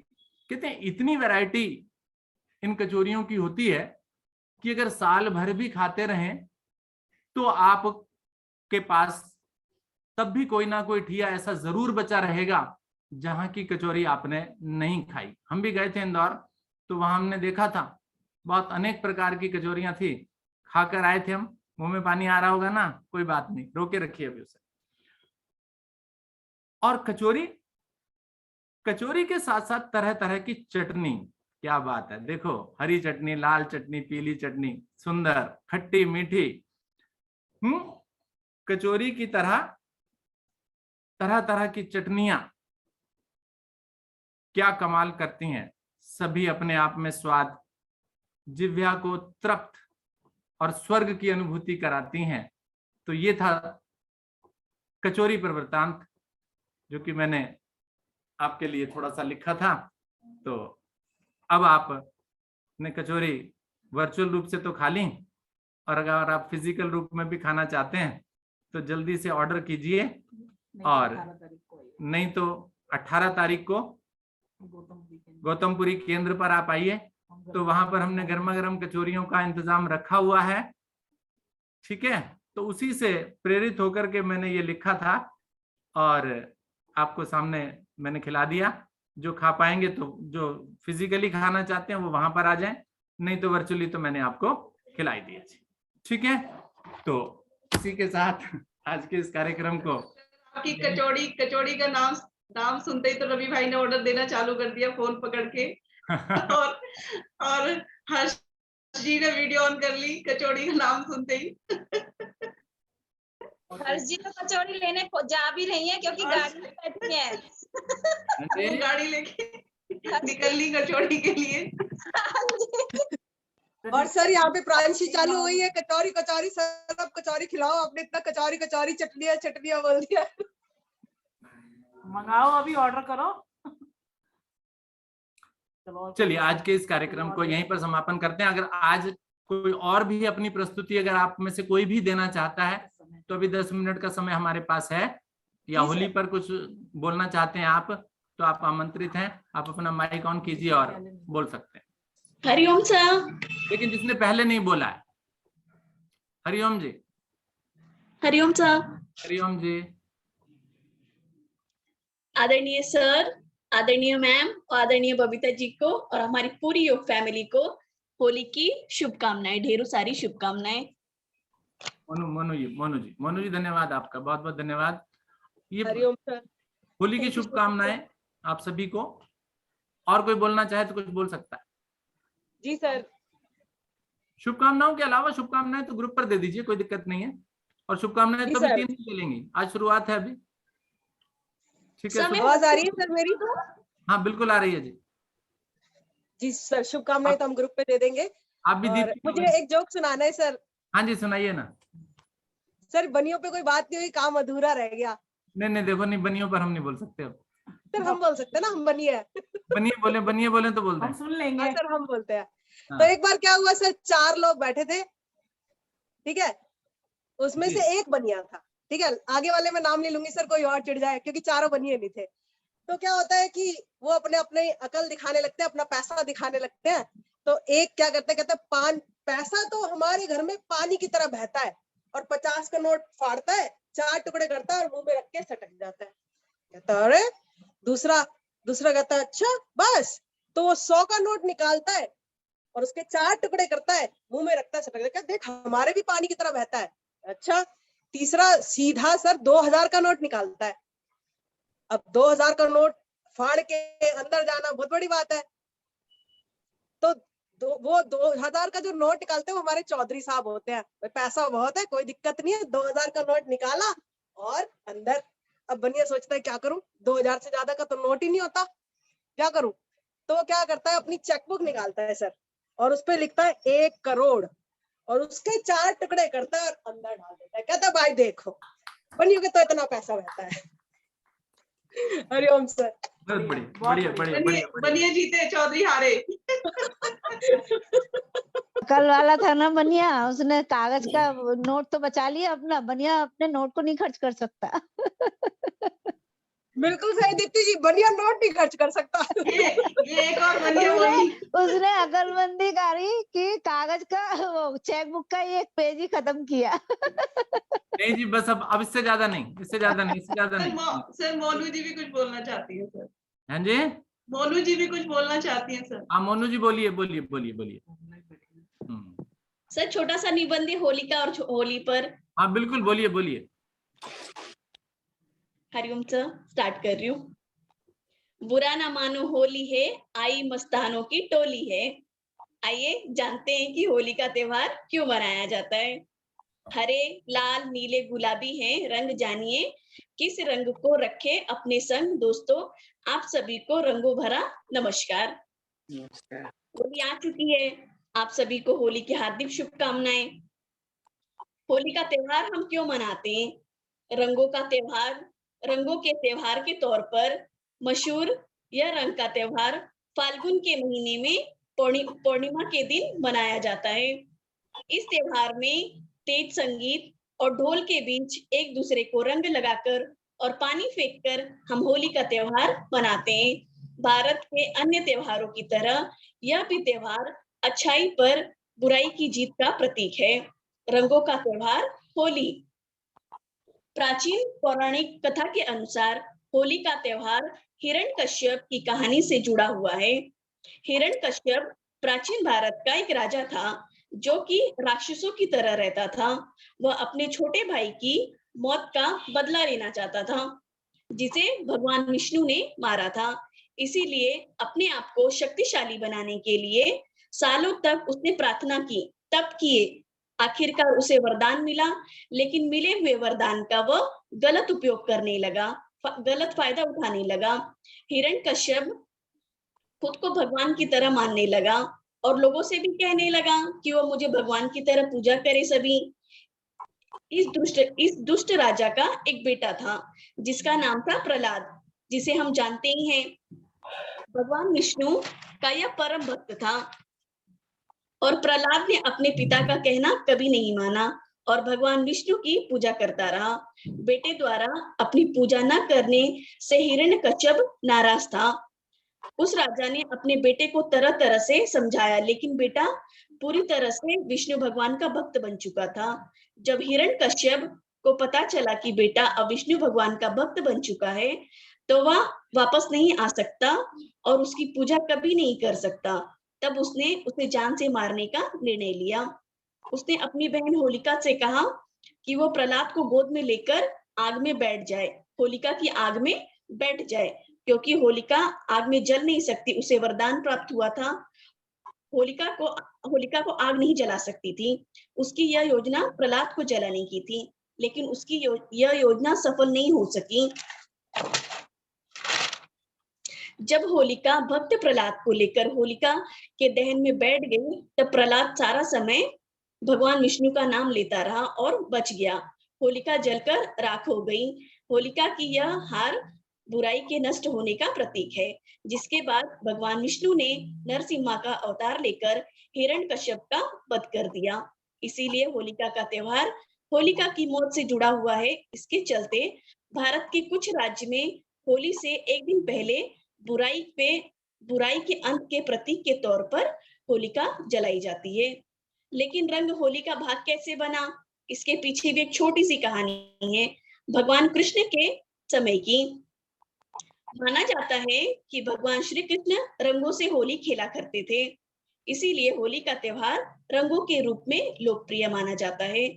कहते हैं इतनी वैरायटी इन कचौरियों की होती है कि अगर साल भर भी खाते रहें तो आप के पास तब भी कोई ना कोई ठिया ऐसा जरूर बचा रहेगा जहां की कचौरी आपने नहीं खाई। हम भी गए थे इंदौर, तो वहां हमने देखा था बहुत अनेक प्रकार की कचौरियां थी, खाकर आए थे हम, मुंह में पानी आ रहा होगा ना, कोई बात नहीं, रोके रखिए अभी उसे। और कचौरी के साथ साथ तरह तरह की चटनी, क्या बात है, देखो हरी चटनी, लाल चटनी, पीली चटनी, सुंदर, खट्टी मीठी, कचौरी की तरह तरह की चटनियां क्या कमाल करती हैं, सभी अपने आप में स्वाद, जिह्वा को तृप्त और स्वर्ग की अनुभूति कराती हैं। तो ये था कचौरी पर वृत्तांत जो कि मैंने आपके लिए थोड़ा सा लिखा था। तो अब आपने कचौरी वर्चुअल रूप से तो खा ली, और अगर आप फिजिकल रूप में भी खाना चाहते हैं तो जल्दी से ऑर्डर कीजिए, और नहीं तो 18 तारीख को गौतमपुरी केंद्र पर आप आइए, तो वहां पर हमने गर्मा गर्म कचौरियों का इंतजाम रखा हुआ है। ठीक है, तो उसी से प्रेरित होकर के मैंने ये लिखा था और आपको सामने मैंने खिला दिया। जो खा पाएंगे तो जो फिजिकली खाना चाहते हैं वो वहां पर आ जाएं, नहीं तो वर्चुअली तो मैंने आपको खिलाई दिया। ठीक है, तो इसी के साथ आज के इस कार्यक्रम को, आपकी कचौड़ी का नाम सुनते ही तो रवि भाई ने ऑर्डर देना चालू कर दिया फोन पकड़ के और हर्ष जी ने वीडियो ऑन कर ली कचौड़ी का नाम सुनते ही। हर्ष जी तो कचौड़ी लेने जा भी रही है क्योंकि गाड़ी में बैठी है। वो गाड़ी लेके निकलनी कचौड़ी के लिए। और सर यहाँ पे प्रांशी चालू हुई है, कचौरी कचौरी, सर अब कचौरी खिलाओ, आपने इतना कचौरी कचौरी चटनियाँ चटनियाँ बोल दिया। मंगाओ, अभी ऑर्डर करो। चलिए आज के इस कार्यक्रम को यहीं पर समापन करते हैं। अगर आज कोई और भी अपनी प्रस्तुति अगर आप में से कोई भी देना चाहता है तो अभी 10 मिनट का समय हमारे पास है, या होली पर कुछ बोलना चाहते हैं आप तो आप आमंत्रित हैं, आप अपना माइक ऑन कीजिए और बोल सकते हैं। हरिओम सर। लेकिन जिसने पहले नहीं बोला है, हरिओम जी। हरिओम सर। हरिओम जी। आदरणीय सर, आदरणीय मैम और आदरणीय बबीता जी को और हमारी पूरी योग फैमिली को होली की शुभकामनाएं, ढेरों सारी शुभकामनाएं। मोनू जी धन्यवाद आपका, बहुत बहुत धन्यवाद। ये हरिओम सर, होली की शुभकामनाएं आप सभी को। और कोई बोलना चाहे तो कुछ बोल सकता है। जी सर। शुभकामनाओं के अलावा शुभकामनाएं तो ग्रुप पर दे दीजिए, कोई दिक्कत नहीं है। और शुभकामनाएं जी तभी सर। 3 दिन चलेंगी, आज शुरुआत है अभी। ठीक है, आवाज आ रही है सर मेरी? हाँ बिल्कुल आ रही है जी। जी सर, शुभकामनाएं तो हम ग्रुप पे दे देंगे। आप भी और मुझे एक जोक सुनाना है सर। हाँ जी सुनाइए ना। सर बनियों पे कोई बात नहीं हुई, काम अधूरा रह गया। नहीं देखो, नहीं बनियों पर हम नहीं बोल सकते अब। सर हम बोल सकते हैं ना, हम बनिए है। बनिए बोले तो बोलते हम हैं। सुन लेंगे। हाँ सर हम बोलते हैं। हाँ। तो एक बार क्या हुआ सर, 4 लोग बैठे थे, ठीक है, उसमें जी। से एक बनिया था, ठीक है, आगे वाले में नाम नहीं लूंगी सर, कोई और चिढ़ जाए, क्योंकि चारों बनिए नहीं थे। तो क्या होता है कि वो अपने अपने अकल दिखाने लगते हैं, अपना पैसा दिखाने लगते हैं। तो एक क्या करते हैं, कहते हैं पैसा तो हमारे घर में पानी की तरह बहता है, और 50 का नोट फाड़ता है, 4 टुकड़े करता है और मुंह में रख के सटक जाता है। कहता है अरे, दूसरा कहता है अच्छा बस, तो वो 100 का नोट निकालता है और उसके 4 टुकड़े करता है, मुंह में रखता है, सटक जाता है, देख हमारे भी पानी की तरह बहता है। अच्छा, तीसरा सीधा सर 2000 का नोट निकालता है। अब 2000 का नोट फाड़ के अंदर जाना बहुत बड़ी बात है, तो वो 2000 का जो नोट निकालते हैं वो हमारे चौधरी साहब होते हैं, पैसा बहुत है, कोई दिक्कत नहीं है, 2000 का नोट निकाला और अंदर। अब बनिया सोचता है क्या करूं, 2000 से ज्यादा का तो नोट ही नहीं होता, क्या करूं। तो वो क्या करता है, अपनी चेकबुक निकालता है सर, और उस पे लिखता है 1 करोड़, और उसके 4 टुकड़े करता है और अंदर डाल देता है। कहता है भाई देखो, बनियों के तो इतना पैसा रहता है। हरिओम सर। बहुत बढ़िया। बनिया जीते, चौधरी हारे। कल वाला था ना बनिया, उसने कागज का नोट तो बचा लिया अपना, बनिया अपने नोट को नहीं खर्च कर सकता। बिल्कुल सही दीप्ति जी, बनिया नोट नहीं खर्च कर सकता। ये एक और बनिया बोली। उसने अकलमंदी करी कि कागज का वो चेकबुक का एक पेज ही खत्म किया। नहीं जी बस, अब इससे ज्यादा नहीं, इससे ज्यादा नहीं। सर मोनू जी भी कुछ बोलना चाहती है सर। हाँ जी, मोनू जी भी कुछ बोलना चाहती हैं सर। हाँ मोनू जी बोलिए। सर छोटा सा निबंध होलिका और होली पर। हाँ बिल्कुल बोलिए। हरिओम सर, स्टार्ट कर रही हूँ। बुरा ना मानो होली है, आई मस्तानों की टोली है। आइए जानते हैं कि होली का त्योहार क्यों मनाया जाता है। हरे लाल नीले गुलाबी हैं रंग, जानिए किस रंग को रखे अपने संग। दोस्तों आप सभी को रंगों भरा नमस्कार। होली आ चुकी है, आप सभी को होली की हार्दिक शुभकामनाएं। होली का त्योहार हम क्यों मनाते हैं? रंगों का त्योहार, रंगों के त्योहार के तौर पर मशहूर यह रंग का त्योहार फाल्गुन के महीने में पूर्णिमा के दिन मनाया जाता है। इस त्योहार में तेज संगीत और ढोल के बीच एक दूसरे को रंग लगाकर और पानी फेंककर हम होली का त्योहार मनाते हैं। भारत के अन्य त्योहारों की तरह यह भी त्योहार अच्छाई पर बुराई की जीत का प्रतीक है। रंगों का त्योहार होली। प्राचीन पौराणिक कथा के अनुसार होली का त्योहार हिरण्यकश्यप की कहानी से जुड़ा हुआ है। हिरण्यकश्यप प्राचीन भारत का एक राजा था जो कि राक्षसों की तरह रहता था। वह अपने छोटे भाई की मौत का बदला लेना चाहता था जिसे भगवान विष्णु ने मारा था। इसीलिए अपने आप को शक्तिशाली बनाने के लिए सालों तक उसने प्रार्थना की, तप किए। आखिरकार उसे वरदान मिला, लेकिन मिले हुए वरदान का वह गलत उपयोग करने लगा, गलत फायदा उठाने लगा। हिरण्यकश्यप खुद को भगवान की तरह मानने लगा और लोगों से भी कहने लगा कि वो मुझे भगवान की तरह पूजा करे सभी। इस दुष्ट राजा का एक बेटा था जिसका नाम था प्रहलाद, जिसे हम जानते ही हैं। भगवान विष्णु का यह परम भक्त था और प्रहलाद ने अपने पिता का कहना कभी नहीं माना और भगवान विष्णु की पूजा करता रहा। बेटे द्वारा अपनी पूजा न करने से हिरण्यकश्यप नाराज था। उस राजा ने अपने बेटे को तरह तरह से समझाया, लेकिन बेटा पूरी तरह से विष्णु भगवान का भक्त बन चुका था। जब हिरण्यकश्यप को पता चला कि बेटा अब विष्णु भगवान का भक्त बन चुका है, तो वह वापस नहीं आ सकता और उसकी पूजा कभी नहीं कर सकता। तब उसने उसे जान से मारने का निर्णय लिया। उसने अपनी बहन होलिका से कहा कि वो प्रहलाद को गोद में लेकर आग में बैठ जाए, होलिका की आग में बैठ जाए, क्योंकि होलिका आग में जल नहीं सकती, उसे वरदान प्राप्त हुआ था। होलिका को आग नहीं जला सकती थी। उसकी यह योजना प्रहलाद को जलाने की थी, लेकिन उसकी यह योजना सफल नहीं हो सकी। जब होलिका भक्त प्रहलाद को लेकर होलिका के दहन में बैठ गई, तब प्रहलाद सारा समय भगवान विष्णु का नाम लेता रहा और बच गया। होलिका जलकर राख हो गई। होलिका की यह हार बुराई के नष्ट होने का प्रतीक है, जिसके बाद भगवान विष्णु ने नरसिम्हा का अवतार लेकर हिरण्यकश्यप का वध कर दिया। इसीलिए होलिका का त्योहार होलिका की मौत से जुड़ा हुआ है। इसके चलते भारत के कुछ राज्य में होली से एक दिन पहले बुराई के अंत के प्रतीक के तौर पर होलिका जलाई जाती है। लेकिन रंग होली का भाग कैसे बना, इसके पीछे भी एक छोटी सी कहानी है, भगवान कृष्ण के समय की। माना जाता है कि भगवान श्री कृष्ण रंगों से होली खेला करते थे, इसीलिए होली का त्योहार रंगों के रूप में लोकप्रिय माना जाता है।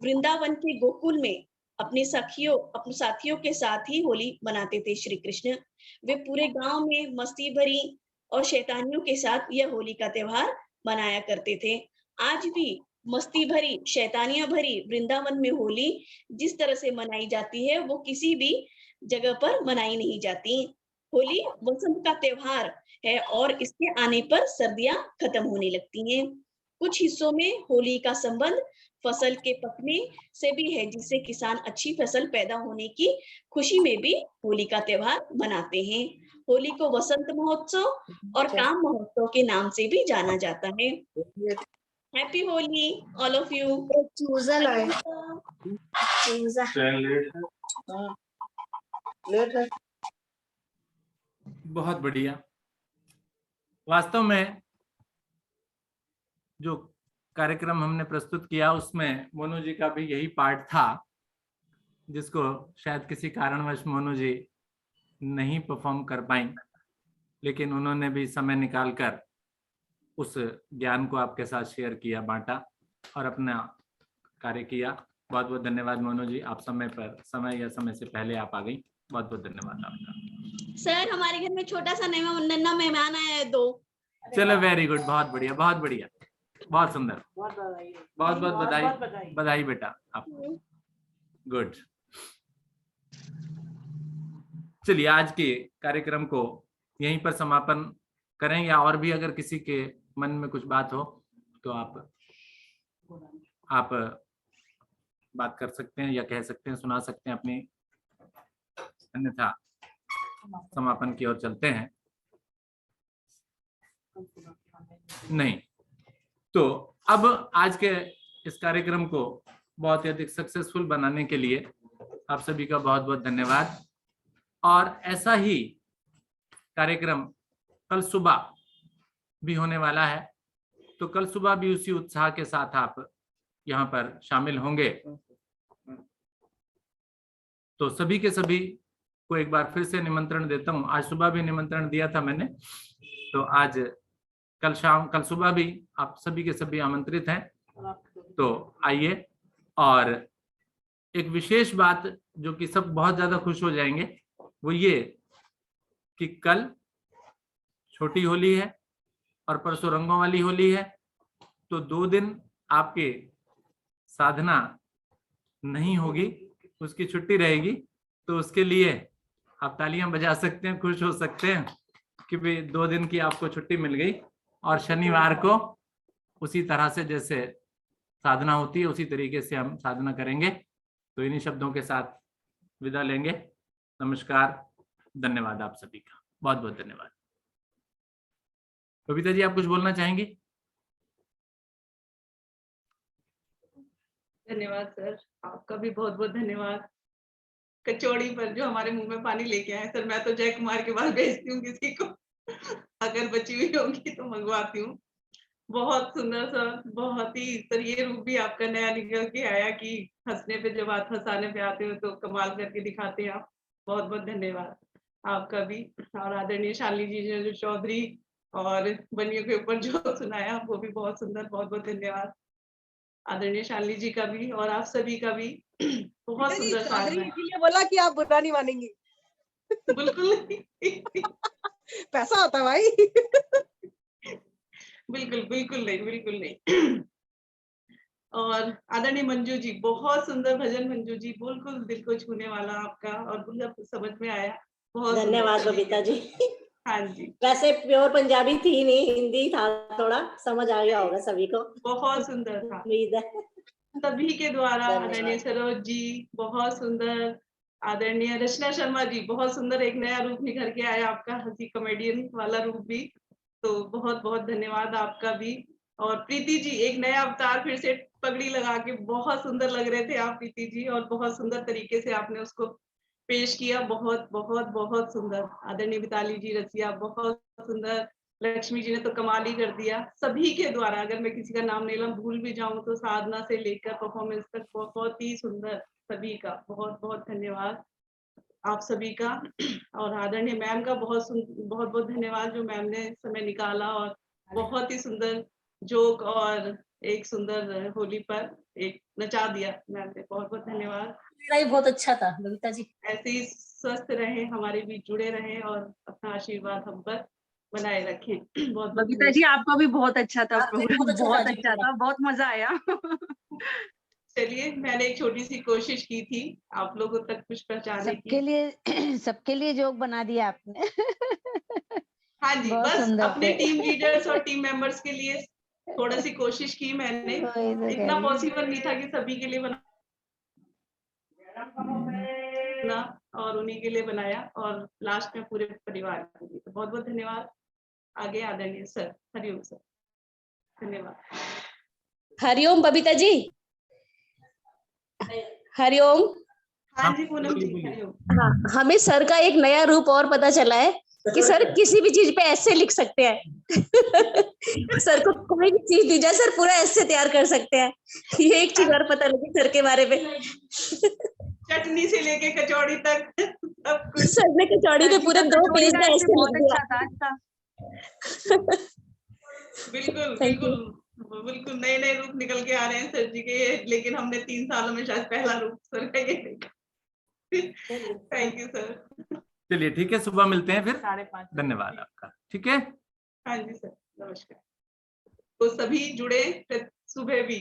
वृंदावन के गोकुल में अपने साथियों के साथ ही होली मनाते थे श्री कृष्ण। वे पूरे गांव में मस्ती भरी और शैतानियों के साथ यह होली का त्योहार मनाया करते थे। आज भी मस्ती भरी, शैतानियां भरी वृंदावन में होली जिस तरह से मनाई जाती है, वो किसी भी जगह पर मनाई नहीं जाती। होली वसंत का त्योहार है और इसके आने पर सर्दियां खत्म होने लगती हैं। कुछ हिस्सों में होली का संबंध फसल के पकने से भी है, जिससे किसान अच्छी फसल पैदा होने की खुशी में भी होली का त्योहार मनाते हैं। होली को वसंत महोत्सव और काम महोत्सव के नाम से भी जाना जाता है। Happy Holi all of you. बहुत बढ़िया। वास्तव में जो कार्यक्रम हमने प्रस्तुत किया उसमें मोनू जी का भी यही पार्ट था, जिसको शायद किसी कारणवश मोनू जी नहीं परफॉर्म कर पाई, लेकिन उन्होंने भी समय निकालकर उस ज्ञान को आपके साथ शेयर किया, बांटा और अपना कार्य किया। बहुत बहुत धन्यवाद मोनू जी, आप समय से पहले आप आ गई। बहुत बहुत धन्यवाद आपका। सर हमारे घर में छोटा सा नन्हा मेहमान आया है 2। चलो वेरी गुड, बहुत बढ़िया, बहुत बढ़िया, बहुत सुंदर, बहुत बहुत बधाई बेटा आपको। गुड। चलिए आज के कार्यक्रम को यहीं पर समापन करें, या और भी अगर किसी के मन में कुछ बात हो तो आप बात कर सकते हैं या कह सकते हैं, सुना सकते हैं अपनी, अन्यथा समापन की ओर चलते हैं। नहीं तो अब आज के इस कार्यक्रम को बहुत ही अधिक सक्सेसफुल बनाने के लिए आप सभी का बहुत बहुत धन्यवाद। और ऐसा ही कार्यक्रम कल सुबह भी होने वाला है, तो कल सुबह भी उसी उत्साह के साथ आप यहाँ पर शामिल होंगे। तो सभी के सभी को एक बार फिर से निमंत्रण देता हूँ। आज सुबह भी निमंत्रण दिया था मैंने, तो आज कल सुबह भी आप सभी के सभी आमंत्रित हैं। तो आइए, और एक विशेष बात जो कि सब बहुत ज्यादा खुश हो जाएंगे वो ये कि कल छोटी होली है और परसों रंगों वाली होली है, तो 2 दिन आपके साधना नहीं होगी, उसकी छुट्टी रहेगी। तो उसके लिए आप तालियां बजा सकते हैं, खुश हो सकते हैं। कि भाई 2 दिन की आपको छुट्टी मिल गई और शनिवार को उसी तरह से जैसे साधना होती है उसी तरीके से हम साधना करेंगे। तो इन्हीं शब्दों के साथ विदा लेंगे। नमस्कार, धन्यवाद आप सभी का, बहुत बहुत धन्यवाद। बबीता जी, आप कुछ बोलना चाहेंगी? धन्यवाद सर, आपका भी बहुत बहुत धन्यवाद। कचौड़ी पर जो हमारे मुंह में पानी लेके आए सर, मैं तो जय कुमार के बाद भेजती हूँ किसी को, अगर बची हुई होगी तो मंगवाती हूँ। बहुत सुंदर सर, बहुत ही सर, ये रूप भी आपका नया निकल के आया कि हंसने पे जब आप हंसाने पे आते हो तो कमाल करके दिखाते हैं आप। बहुत बहुत धन्यवाद आपका भी। और आदरणीय शालिनी जी ने जो चौधरी और बनियों के ऊपर जो सुनाया वो भी बहुत सुंदर, बहुत बहुत धन्यवाद आदरणीय शालिनी जी का भी और आप सभी का भी। बहुत जी, सुंदर चौधरी साधना है। इसीलिए बोला कि आप बुरा नहीं मानेंगी। बिल्कुल पैसा होता है भाई। बिल्कुल बिल्कुल नहीं, बिल्कुल नहीं। और आदरणीय मंजू जी, बहुत सुंदर भजन मंजू जी, बिल्कुल दिल को छूने वाला आपका, और मुझे समझ में आया। बहुत धन्यवाद बबीता जी। हाँ जी, वैसे प्योर पंजाबी थी नहीं, हिंदी था, थोड़ा समझ आ गया होगा सभी को। बहुत सुंदर था। उम्मीद है सभी के द्वारा। धन्यवाद। आदरणीय सरोज जी बहुत सुंदर, आदरणीय रचना शर्मा जी बहुत सुंदर, एक नया रूप निखर के आया आपका, हंसी कॉमेडियन वाला रूप भी, तो बहुत बहुत धन्यवाद आपका भी। और प्रीति जी, एक नया अवतार, फिर से पगड़ी लगा के बहुत सुंदर लग रहे थे आप प्रीति जी, और बहुत सुंदर तरीके से आपने उसको पेश किया, बहुत बहुत बहुत सुंदर। आदरणीय मिताली जी रसिया बहुत सुंदर, लक्ष्मी जी ने तो कमाल ही कर दिया। सभी के द्वारा, अगर मैं किसी का नाम नहीं भूल भी जाऊं तो साधना से लेकर परफॉर्मेंस तक बहुत ही सुंदर, सभी का बहुत बहुत धन्यवाद आप सभी का। और आदरणीय मैम का बहुत बहुत धन्यवाद, जो मैम ने समय निकाला और बहुत ही सुंदर जोक और एक सुंदर होली पर एक नचा दिया मैम ने, बहुत बहुत धन्यवाद। मेरा ही बहुत अच्छा था बबीता जी। ऐसे ही स्वस्थ रहे, हमारे बीच जुड़े रहे और अपना आशीर्वाद हम पर बनाए रखें। बहुत बहुत बबीता जी, आपका भी बहुत अच्छा था आपका भी प्रोग्राम, बहुत अच्छा जी। था, बहुत मजा आया। चलिए, मैंने एक छोटी सी कोशिश की थी आप लोगों तक कुछ पहुंचाने की। सबके लिए जोक बना दिया आपने। हाँ जी, बहुत बस सुंदर अपने थे। टीम लीडर्स और टीम मेंबर्स के लिए थोड़ी सी कोशिश की मैंने, वही तो कह इतना रही हूँ। पॉसिबल नहीं था कि सभी के लिए बनाना, और उन्हीं के लिए बनाया, और लास्ट में पूरे परिवार के लिए। बहुत बहुत धन्यवाद। आगे आदरणीय सर, हरिओम सर, धन्यवाद। हरिओम बबीता जी, हरिओम। हाँ जी पूनम जी, हरिओम। हाँ, हमें सर का एक नया रूप और पता चला है कि सर किसी भी चीज पे ऐसे लिख सकते हैं। सर को कोई भी चीज दी जाए, सर पूरा ऐसे तैयार कर सकते हैं। ये एक चीज और पता लगी सर के बारे में। चटनी से लेके कचौड़ी तक सब कुछ। सर ने कचौड़ी पे पूरे 2 पेज में ऐसे बहुत लिख अच्छा था, अच्छा। बिल्कुल Thank you. बिल्कुल बिल्कुल नए नए रूप निकल के आ रहे हैं सर जी के, लेकिन हमने 3 सालों में शायद पहला रूप सर का ये देखा। Thank you sir. चलिए ठीक है, सुबह मिलते हैं फिर। 5:30 धन्यवाद आपका। ठीक है, हाँ जी सर, नमस्कार। तो सभी जुड़े सुबह भी।